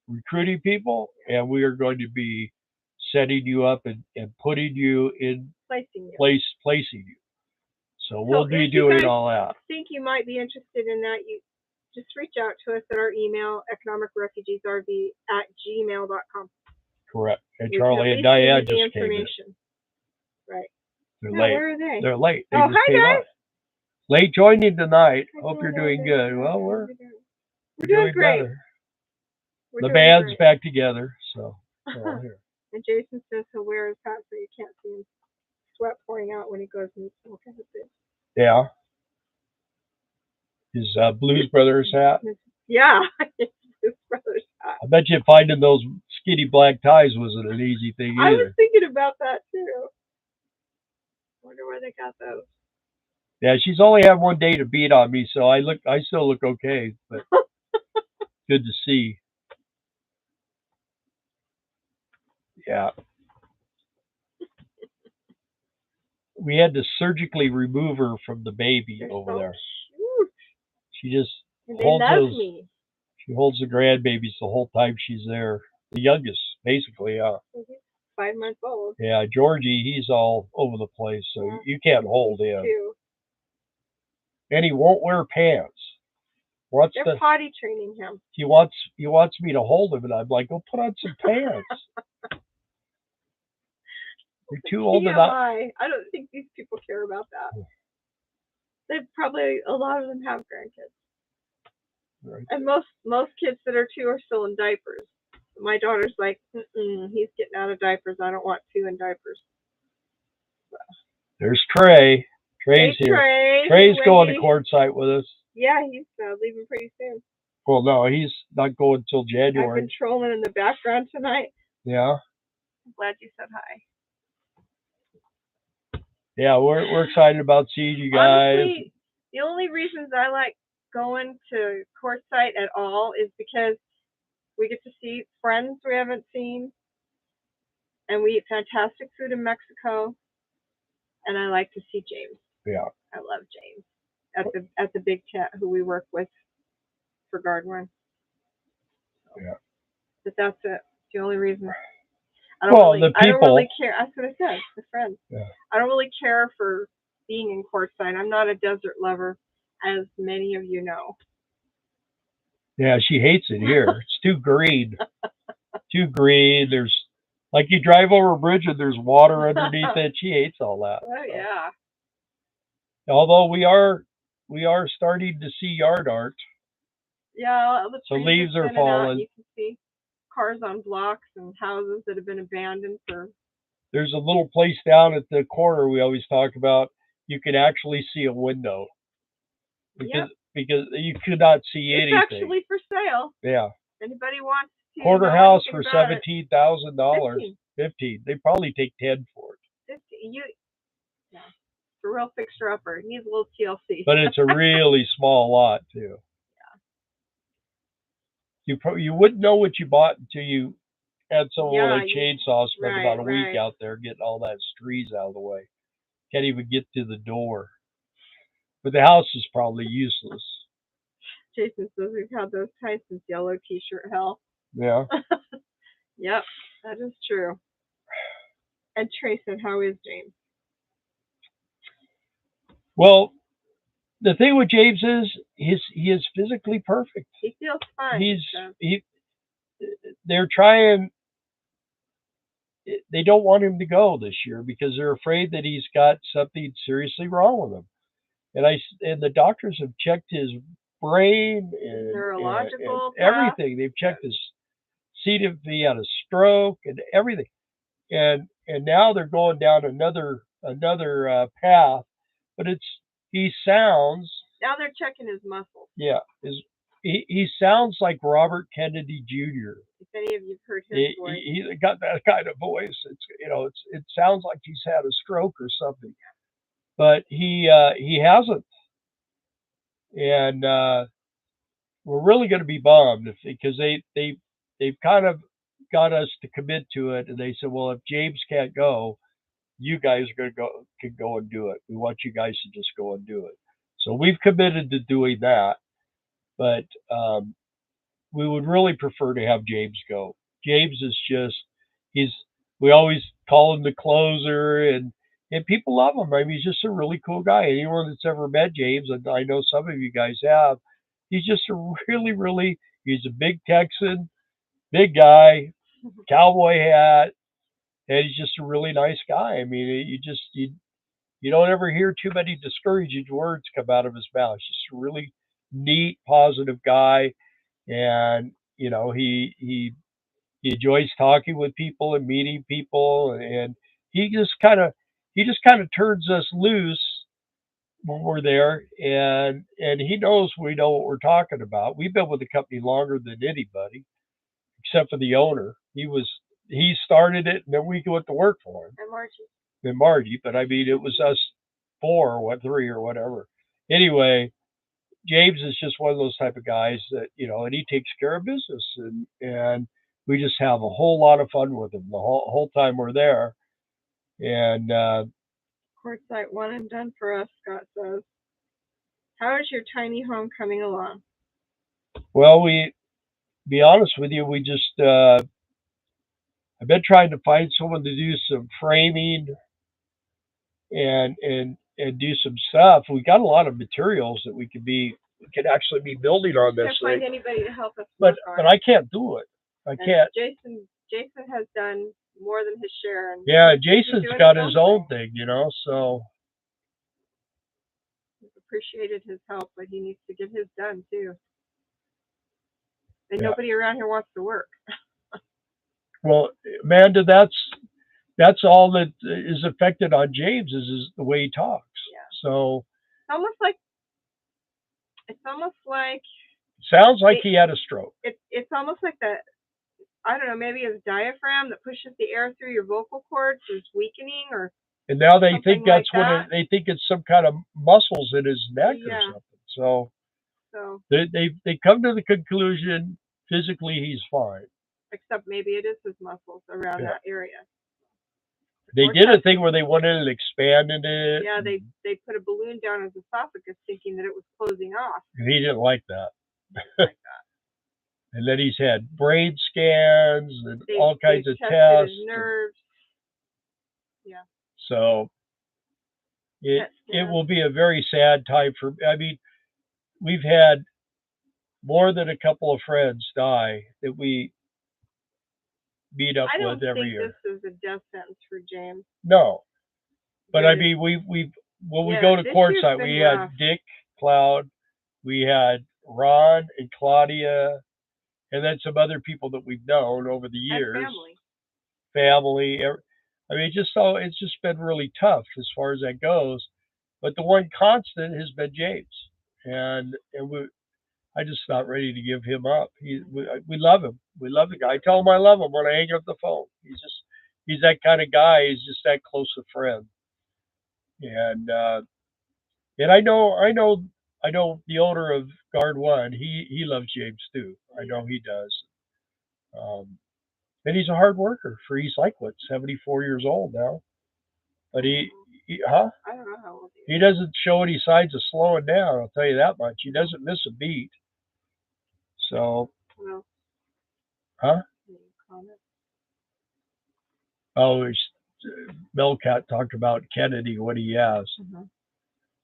recruiting people, and we are going to be setting you up and putting you in placing you. So we'll be doing all that.
Think you might be interested in that? You just reach out to us at our email, economicrefugeesrv@gmail.com.
Correct. And Charlie and Diane just came in.
Right.
They're late.
Where are they?
They're late. They
just
came
guys.
On. Late joining tonight. Hope you're doing good. Well, we're
doing great.
Better. The band's back together, so we're all here.
And Jason says he'll wear his hat so you can't see him sweat pouring out when he goes and smoke his bit.
Yeah. His Blues Brothers hat.
Yeah, his brother's hat.
I bet you finding those skinny black ties wasn't an easy thing either.
I was thinking about that too. Wonder where they got those.
Yeah, she's only had one day to beat on me, so I still look okay, but good to see. Yeah. We had to surgically remove her from the baby over there.
Cute.
She just
holds
She holds the grandbabies the whole time she's there. The youngest, basically, yeah.
5 months old.
Yeah, Georgie, he's all over the place, so you can't hold him.
Too.
And he won't wear pants. Wants
They're
to,
potty training him.
he wants me to hold him, and I'm like, go put on some pants. You're too old to not.
TMI. I don't think these people care about that. They probably, a lot of them have grandkids.
Right.
And most kids that are 2 are still in diapers. My daughter's like, he's getting out of diapers. I don't want 2 in diapers.
There's Trey. Trey's
Hey,
here.
Trey.
Trey's
Hey,
going to
Wendy.
Quartzsite with us.
Yeah, he's leaving pretty soon.
Well, no, he's not going till
I've
January.
been trolling in the background tonight.
Yeah.
I'm glad you said hi.
Yeah, we're excited about seeing you guys.
Honestly, the only reasons I like going to Quartzsite at all is because we get to see friends we haven't seen, and we eat fantastic food in Mexico, and I like to see James.
Yeah.
I love James at the big tent who we work with for Gardner.
Yeah.
But that's it. The only reason. I
The people.
don't really care. That's what I said. The friends.
Yeah.
I don't really care for being in Quartzsite. I'm not a desert lover, as many of you know.
Yeah, she hates it here. It's too green. Too green. There's like you drive over a bridge and there's water underneath it. She hates all that.
Oh yeah.
Although we are starting to see yard art.
Yeah, the
So
trees
leaves are
thinning
falling.
out. You can see cars on blocks and houses that have been abandoned for.
There's a little place down at the corner we always talk about. You can actually see a window because you could not see anything.
It's actually for sale.
Yeah.
Anybody wants to
Quarter
know
house
anything
for
about it?
$17,000. 15. They probably take 10 for it.
50. Yeah. It's a real fixer upper. It needs a little TLC.
But it's a really small lot too. Yeah. You wouldn't know what you bought until you had someone with a chainsaw spend about a week out there getting all that trees out of the way. Can't even get to the door. But the house is probably useless.
Jason says we've had those Tyson's yellow t-shirt hell.
Yeah.
Yep, that is true. And Trey said, how is James?
Well, the thing with James is he is physically perfect.
He feels fine.
They're trying. They don't want him to go this year because they're afraid that he's got something seriously wrong with him. And the doctors have checked his brain and
neurological
and everything. They've checked his see if he had a stroke and everything. And now they're going down another path, but he sounds.
Now they're checking his muscles.
Yeah, he sounds like Robert Kennedy Jr.
If any of you've heard his voice,
he's got that kind of voice. It sounds like he's had a stroke or something, but he hasn't, and we're really going to be bummed because they've kind of got us to commit to it, and they said, well, if James can't go, you guys can go and do it. We want you guys to just go and do it. So we've committed to doing that, but we would really prefer to have James go. James is just we always call him the closer, and people love him. I mean, he's just a really cool guy. Anyone that's ever met James, and I know some of you guys have, he's just a really, he's a big Texan, big guy, cowboy hat, and he's just a really nice guy. I mean, you don't ever hear too many discouraging words come out of his mouth. He's just a really neat, positive guy, and he enjoys talking with people and meeting people, and he just kind of turns us loose when we're there, and he knows we know what we're talking about. We've been with the company longer than anybody, except for the owner. He started it, and then we went to work for him. And Margie, but I mean, it was us 3 or whatever. Anyway, James is just one of those type of guys that, and he takes care of business, and we just have a whole lot of fun with him the whole time we're there. And
Quartzsite one and done for us, Scott says. How is your tiny home coming along?
Well, be honest with you, we just I've been trying to find someone to do some framing and do some stuff. We got a lot of materials that we could be we could actually be building on this
Can't find
thing.
anybody to help us
But
work on
but
it.
I can't do it. I
And
can't.
Jason has done more than his share, and
Yeah,
he's
Jason's
doing
got his own
thing.
thing, you know. So
He's appreciated his help, but he needs to get his done too. And
yeah.
nobody around here wants to work.
Well, Amanda, that's all that is affected on James is the way he talks.
Yeah.
So
it's almost like
sounds like he had a stroke.
It's almost like that. I don't know, maybe his diaphragm that pushes the air through your vocal cords is weakening, or
and now they think that's
like
what they think it's some kind of muscles in his neck or something. So they come to the conclusion physically he's fine.
Except maybe it is his muscles around that area.
They did a thing where they wanted to expand it.
Yeah, they put a balloon down his esophagus thinking that it was closing off.
And he didn't like that. And then he's had brain scans and all kinds of tests.
His nerves. Yeah.
So it will be a very sad time for. I mean, we've had more than a couple of friends die that we meet up with every year.
This is a death sentence for James.
No, but I mean, when we go to courtside, we had Dick Cloud, we had Ron and Claudia, and then some other people that we've known over the years.
And
family. I mean, it's just been really tough as far as that goes. But the one constant has been James, and I just not ready to give him up. We love him. We love the guy. I tell him I love him when I hang up the phone. He's that kind of guy. He's just that close a friend. And I know the owner of Guard One. He loves James too. I know he does. And he's a hard worker. He's like 74 years old now. But he
I don't know how old
he doesn't show any signs of slowing down. I'll tell you that much. He doesn't miss a beat. So, huh? Oh, Melcat talked about Kennedy, what he has.
Mm-hmm.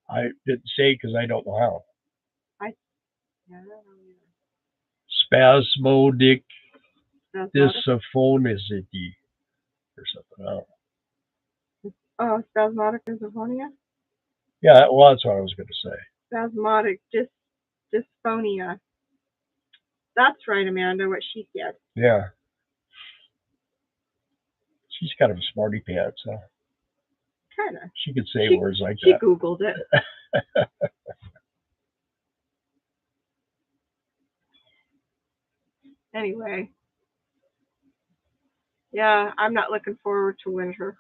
I didn't say because I don't know how. I don't know Spasmodic dysphonicity or something. I don't know.
Oh, spasmodic dysphonia?
Yeah, well, that's what I was going to say.
Spasmodic dysphonia. That's right, Amanda, what she said.
Yeah. She's kind of a smarty pants, huh?
Kind of.
She could say words like that.
She Googled it. Anyway. Yeah, I'm not looking forward to winter.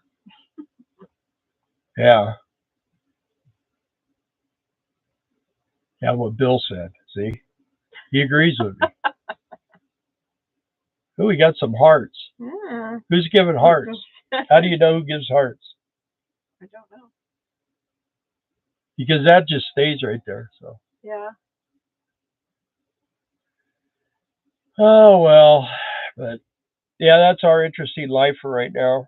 Yeah. Yeah, what Bill said. See? He agrees with me. Oh, we got some hearts.
Yeah.
Who's giving hearts? How do you know who gives hearts?
I don't know.
Because that just stays right there. So.
Yeah.
Oh, well. But, yeah, that's our interesting life for right now.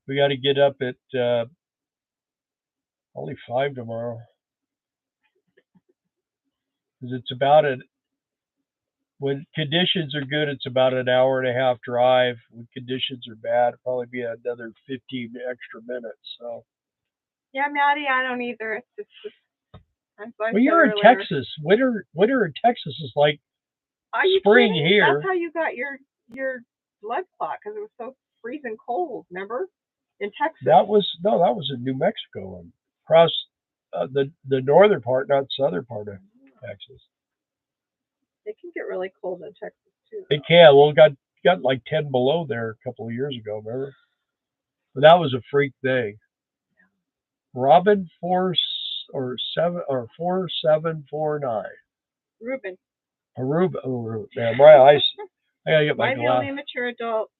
We got to get up at only 5 tomorrow. Because it's about when conditions are good, it's about an hour and a half drive. When conditions are bad, it'll probably be another 15 extra minutes. So.
Yeah, Maddie, I don't either. It's just.
Well, you're in Texas. Winter in Texas is like spring here.
That's how you got your blood clot, because it was so freezing cold. Remember, in Texas.
That was in New Mexico and across the northern part, not southern part of Texas.
It can get really cold in Texas too.
It can. Well, it got like 10 below there a couple of years ago. Remember? But that was a freak thing. Robin 4749.
Ruben.
Ruben. Oh, man, my eyes. I gotta get my
glasses. I'm the only mature adult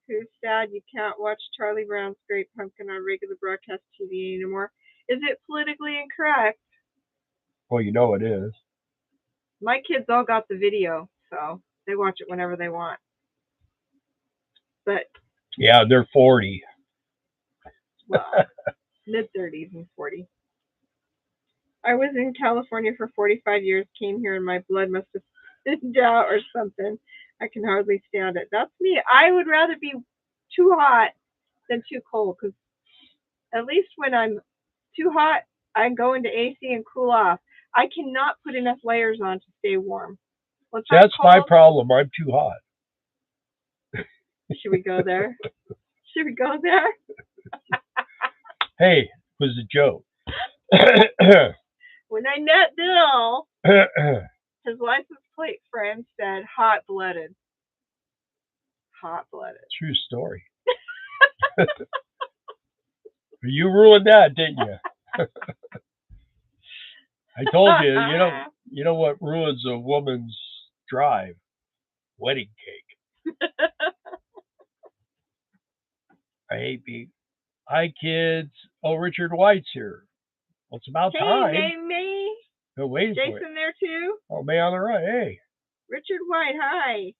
who's sad you can't watch Charlie Brown's Great Pumpkin on regular broadcast TV anymore. Is it politically incorrect?
Well, you know it is.
My kids all got the video, so they watch it whenever they want. But
yeah, they're 40.
Well, mid-30s and 40. I was in California for 45 years, came here, and my blood must have thinned out or something. I can hardly stand it. That's me. I would rather be too hot than too cold, because at least when I'm too hot, I go into AC and cool off. I cannot put enough layers on to stay warm. Once I'm
That's my
cold,
problem. I'm too hot.
should we go there? Should we go there?
Hey, it was a joke.
When I met Bill, his license plate frame said hot-blooded. Hot-blooded.
True story. You ruined that, didn't you? I told you, you know what ruins a woman's drive? Wedding cake. I hate being. Hi, kids. Oh, Richard White's here. Well, it's about time.
Hey, me.
No, waiting for it.
Jason there too?
Oh, May on the right. Hey.
Richard White, hi.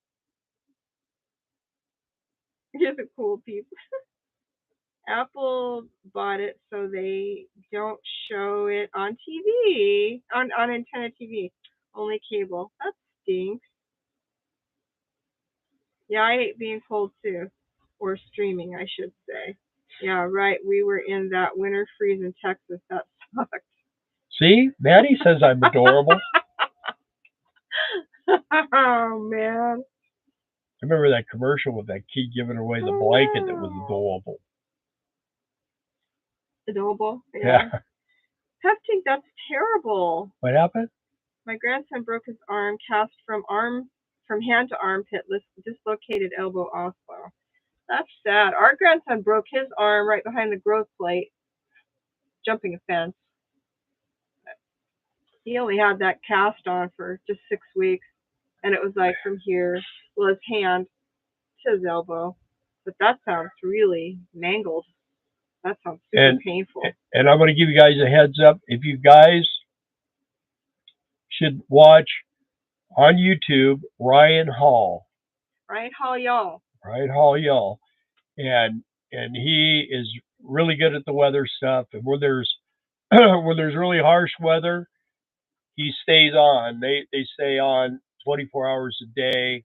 Here's a cool piece. Apple bought it so they don't show it on TV, on antenna TV, only cable. That stinks. Yeah, I hate being cold too, or streaming, I should say. Yeah, right. We were in that winter freeze in Texas. That sucked.
See, Maddie says I'm adorable.
Oh man.
I remember that commercial with that kid giving away the blanket that was adorable.
Adorable? Yeah. Peptic, that's terrible.
What happened?
My grandson broke his arm, cast from hand to armpit, dislocated elbow also. That's sad. Our grandson broke his arm right behind the growth plate, jumping a fence. He only had that cast on for just 6 weeks, and it was like from here, well, his hand to his elbow. But that sounds really mangled. That sounds super painful.
And I'm going to give you guys a heads up. If you guys should watch on YouTube, Ryan Hall.
Ryan Hall, y'all.
Ryan Hall, y'all. And he is really good at the weather stuff. And when there's really harsh weather, he stays on. They stay on 24 hours a day.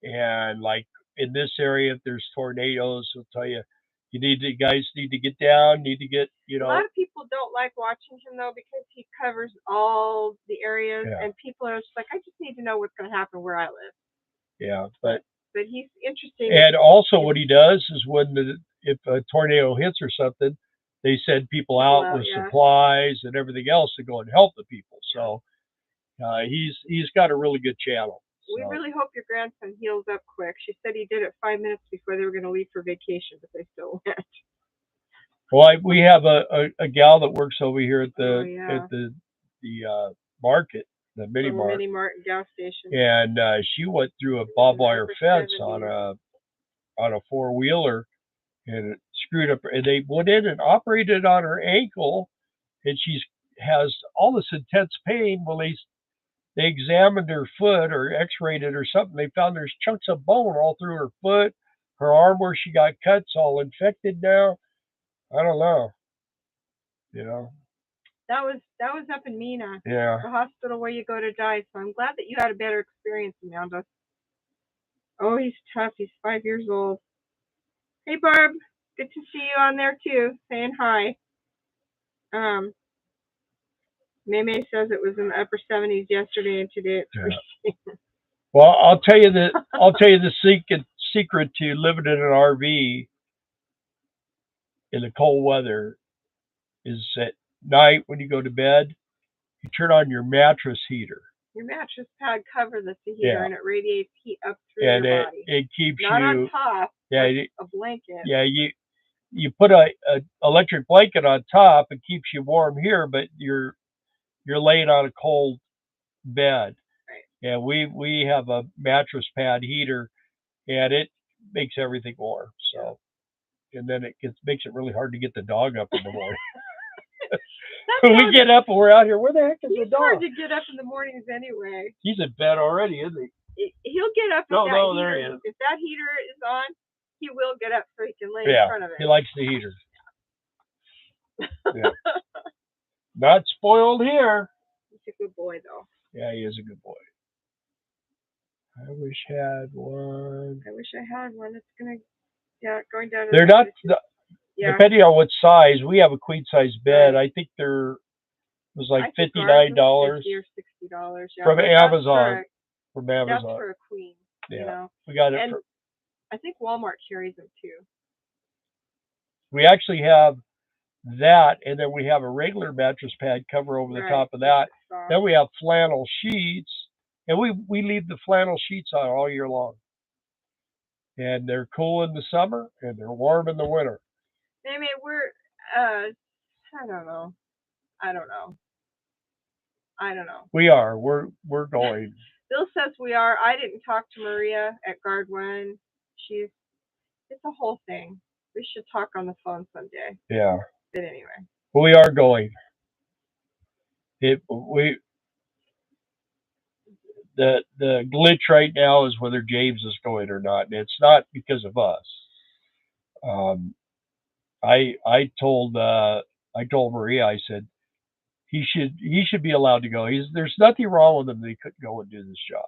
And like in this area, if there's tornadoes, he'll tell you, you guys need to get down, need to get,
A lot of people don't like watching him though, because he covers all the areas, and people are just like, I just need to know what's going to happen where I live.
Yeah, but
he's interesting.
And also, what he does is if a tornado hits or something, they send people out with supplies and everything else to go and help the people. So he's got a really good channel.
We really hope your grandson heals up quick. She said he did it 5 minutes before they were going to leave for vacation, but they still went.
Well, we have a gal that works over here at the market, the mini mart
gas station,
and she went through a barbed wire fence on a 4-wheeler, and it screwed up. And they went in and operated on her ankle, and she has all this intense pain. Well, they examined her foot or x-rayed it or something. They found there's chunks of bone all through her foot. Her arm where she got cut's all infected now. I don't know.
That was up in Mina.
Yeah.
The hospital where you go to die. So I'm glad that you had a better experience, Amanda. Oh, he's tough. He's 5 years old. Hey, Barb. Good to see you on there too. Saying hi. Maymay says it was in the upper 70s yesterday, and today it's freezing.
Well, I'll tell you the secret to living in an RV in the cold weather is at night when you go to bed, you turn on your mattress heater.
Your mattress pad covers the heater, and it radiates heat up through your body.
It keeps
Not on top. Like a blanket.
Yeah, you put a electric blanket on top, it keeps you warm here, but you're laying on a cold bed.
Right.
And we have a mattress pad heater, and it makes everything warm. So, and then makes it really hard to get the dog up in the morning. When we get up and we're out here, where the heck is the dog?
He's hard to get up in the mornings anyway.
He's in bed already, isn't he?
He'll get up.
There he is.
If that heater is on, he will get up so he can lay in front of it.
He likes the heater. Yeah. Not spoiled here.
He's a good boy, though.
Yeah, he is a good boy. I wish I had one.
I wish I had one. It's going down to
They're not,
yeah.
depending on what size. We have a queen size bed.
Right.
I think it was like
I think ours
$59
was $50 or $60. Yeah,
from
but
Amazon. From
that's
Amazon.
for a queen.
Yeah,
You know,
we got it.
and I think Walmart carries them too.
We actually have that, and then we have a regular mattress pad cover over the top of that. Then we have flannel sheets, and we leave the flannel sheets on all year long. And they're cool in the summer, and they're warm in the winter.
I mean, we're I don't know.
We are. We're going.
Bill says we are. I didn't talk to Maria at Guard One. It's a whole thing. We should talk on the phone someday.
Yeah.
But anyway.
We are going. The glitch right now is whether James is going or not, and it's not because of us. I told Maria, I said he should be allowed to go. There's nothing wrong with him that he couldn't go and do this job.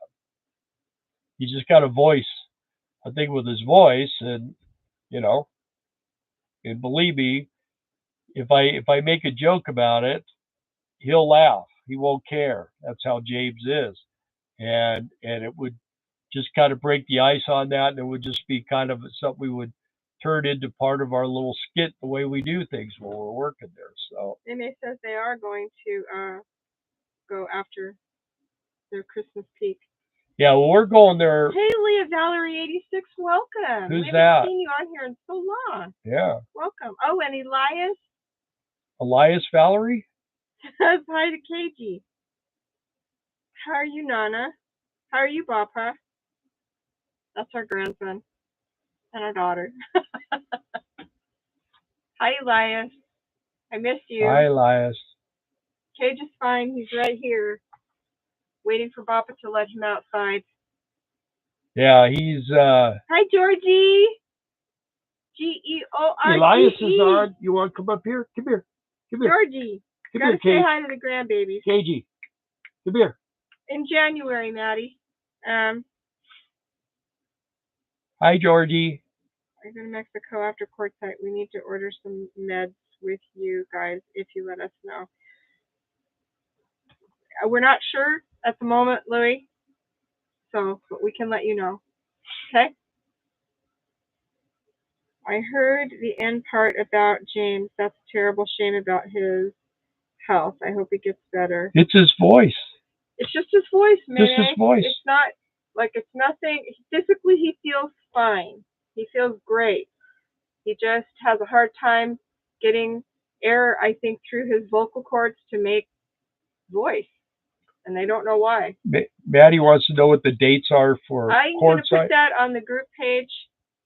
He's just got a voice, I think, with his voice, and and believe me, if I make a joke about it, he'll laugh. He won't care. That's how James is, and it would just kind of break the ice on that, and it would just be kind of something we would turn into part of our little skit, the way we do things when we're working there. So
Amy says they are going to go after their Christmas peak.
Yeah, well, we're going there.
Hey, Leah Valerie 86, welcome.
Who's
we
that?
haven't seen you on here in so long.
Yeah.
Welcome. Oh, and
Elias Valerie?
says hi to KG. How are you, Nana? How are you, Bapa? That's our grandson and our daughter. Hi, Elias. I miss you.
Hi, Elias.
Cage is fine. He's right here, waiting for Bapa to let him outside.
Yeah, he's.
Hi, Georgie. George.
Elias is on. You want to come up here? Come here. Come here.
Georgie.
Come
Gotta
here,
say hi to the grandbabies.
KG. Come here.
In January, Maddie.
Hi, Georgie.
I'm going to Mexico after courtside. We need to order some meds with you guys if you let us know. We're not sure at the moment, Louie. So, but we can let you know. Okay? I heard the end part about James. That's a terrible shame about his health. I hope he gets better.
It's his voice.
It's just his voice, man.
Just his voice.
It's not like it's nothing. Physically, he feels fine. He feels great. He just has a hard time getting air, I think, through his vocal cords to make voice. And they don't know why.
Maddie wants to know what the dates are for
I'm going to put that on the group page.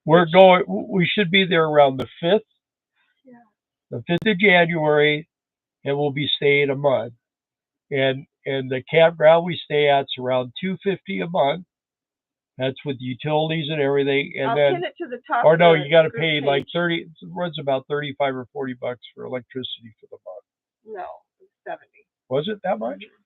We should be there around the 5th. Yeah. The 5th of January, and we'll be staying a month. And the campground we stay at's around $250 a month. That's with utilities and everything. And
I'll pin it to the top.
Or no, you got to pay like 30. It runs about $35 or $40 for electricity for the month.
No, 70.
Was it that much?
Mm-hmm.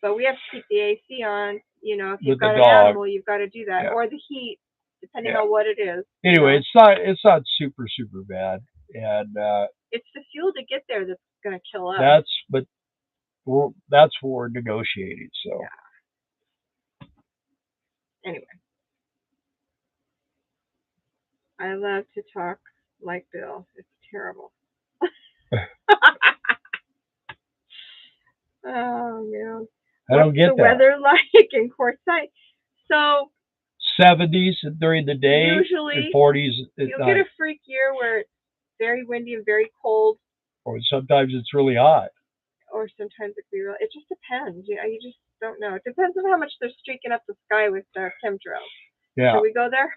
But we have to keep the AC on. You know, if you've
with
got an animal, you've got to do that, or the heat, depending on what it is.
Anyway, it's not super bad, and
it's the fuel to get there that's going to kill us.
That's what we're negotiating. So.
Yeah. Anyway. I love to talk like Bill. It's terrible. Oh, man.
I don't get that.
What's the weather like in Quartzsite? So
70s during the day,
usually,
and 40s at
you'll
night.
get a freak year where it's very windy and very cold.
Or sometimes it's really hot.
Or sometimes it can be real. It just depends. You just don't know. It depends on how much they're streaking up the sky with chemtrails.
Yeah.
Should we go there?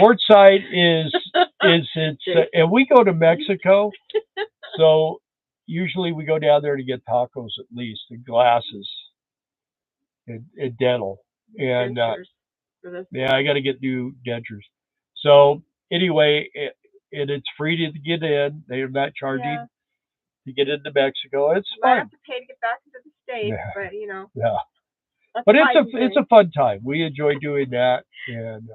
Quartzsite is and we go to Mexico, so usually we go down there to get tacos at least, and glasses, and dental, and I got to get new dentures. So anyway, and it's free to get in. They're not charging to get into Mexico. It's
Might
fun.
have to pay to get back into the States,
Yeah.
but you know.
Yeah.
That's
But
Biden's
it's
thing.
a fun time. We enjoy doing that. And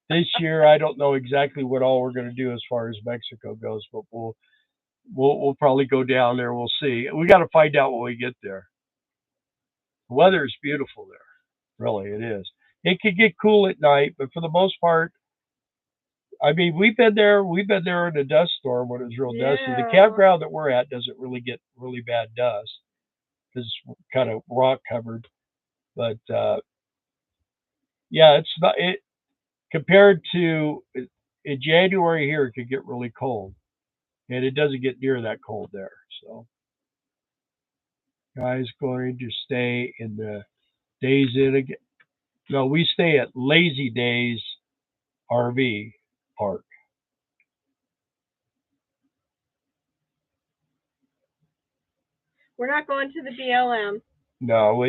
this year, I don't know exactly what all we're going to do as far as Mexico goes, but we'll probably go down there. We'll see. We got to find out when we get there. The weather is beautiful there. Really, it is. It could get cool at night, but for the most part, I mean, we've been there. We've been there in a dust storm when it was real dusty. The
Yeah.
campground that we're at doesn't really get really bad dust because it's kind of rock covered. But yeah, it's not it compared to in January here. It could get really cold, and it doesn't get near that cold there. So, guys, going to stay in the Days Inn again. No, we stay at Lazy Days RV Park.
We're not going to the BLM
No,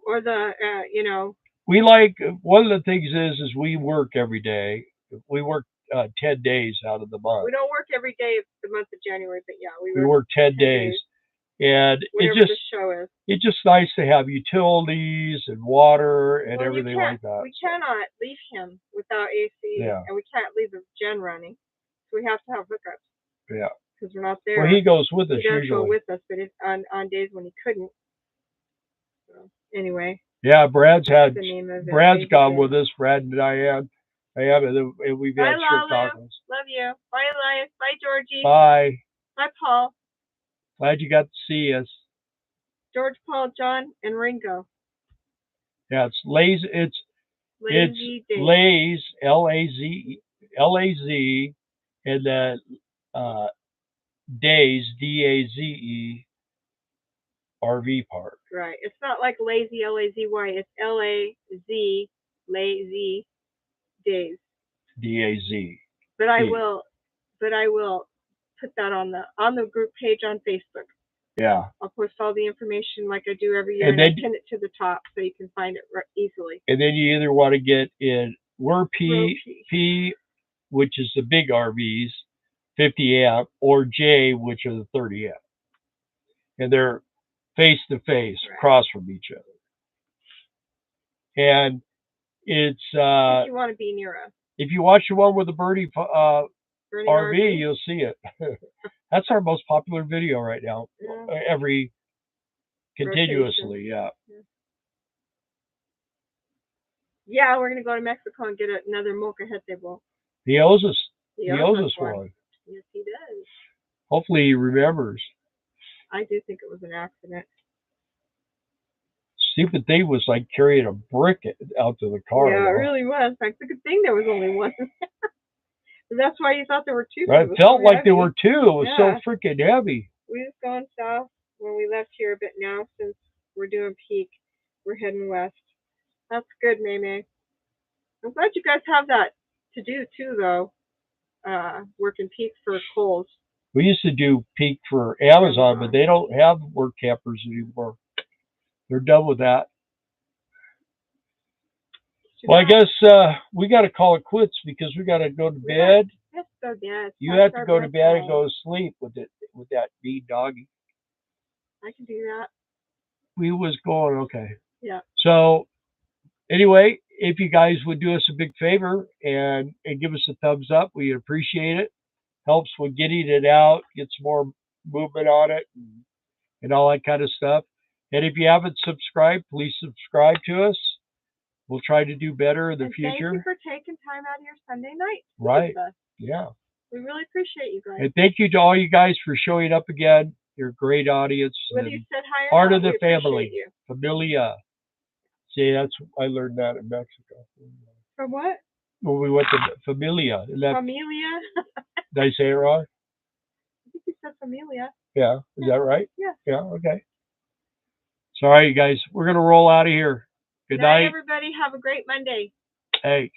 or the you know.
we like one of the things is we work every day. We work 10 days out of the month.
We don't work every day of the month of January, but yeah,
We work 10 days. And
whatever the show is.
It's just nice to have utilities and water and everything like that.
We cannot leave him without AC, and we can't leave the gen running. So we have to have hookups.
Yeah.
Because we're not there.
Well, he goes with us usually.
He does go with us, but it's on days when he couldn't. So anyway.
Yeah, Brad's gone with us. Brad and Diane. And we've had shrimp tacos.
Love you. Bye, Elias. Bye, Georgie.
Bye.
Bye, Paul.
Glad you got to see us.
George, Paul, John, and Ringo.
Yeah, it's Lazy. It's Laze, L-A-Z, and then Days, D-A-Z-E, RV Park.
Right. It's not like lazy, L-A-Z-Y. It's L-A-Z, lazy days.
D-A-Z.
But I will put that on the group page on Facebook.
Yeah.
I'll post all the information like I do every year, and I pin it to the top so you can find it easily.
And then you either want to get in P, which is the big RVs, 50 amp, or J, which are the 30 amp. And they're face to face, across from each other. And it's
if you want to be near us.
If you watch the one with the Bernie RV, you'll see it. That's our most popular video right now. Yeah. Continuously, yeah.
Yeah, we're gonna go to Mexico and get another molcajete.
He owes us. He owes us one.
Yes, he does.
Hopefully, he remembers.
I do think it was an accident.
Stupid thing was like carrying a brick out to the car.
Yeah, it really was. It's a good thing there was only one. That's why you thought there were two.
It felt like there were two. It was so freaking heavy.
We just gone south when we left here a bit now since we're doing peak. We're heading west. That's good, May. I'm glad you guys have that to do too, though. Working peak for Kohl's.
We used to do peak for Amazon, but they don't have work campers anymore. They're done with that. Well, I guess we got to call it quits because we got to go to bed.
Let's go to bed.
You have to go to bed and go to sleep with that mean doggy.
I can do that.
We was going okay.
Yeah.
So anyway, if you guys would do us a big favor and give us a thumbs up, we appreciate it. Helps with getting it out, get some more movement on it, and all that kind of stuff. And if you haven't subscribed, please subscribe to us. We'll try to do better in the future.
Thank you for taking time out of your Sunday night.
Right. Yeah.
We really appreciate you guys.
And thank you to all you guys for showing up again. You're a great audience.
Whether you said hi or
part
not,
of the family. Familia. See, I learned that in Mexico.
From what?
When we went to Familia.
Familia?
Did I say it wrong?
I think you said Familia.
Yeah. Is that right?
Yeah.
Yeah, okay. Sorry, you guys. We're going to roll out of here. Good night,
everybody. Have a great Monday.
Thanks.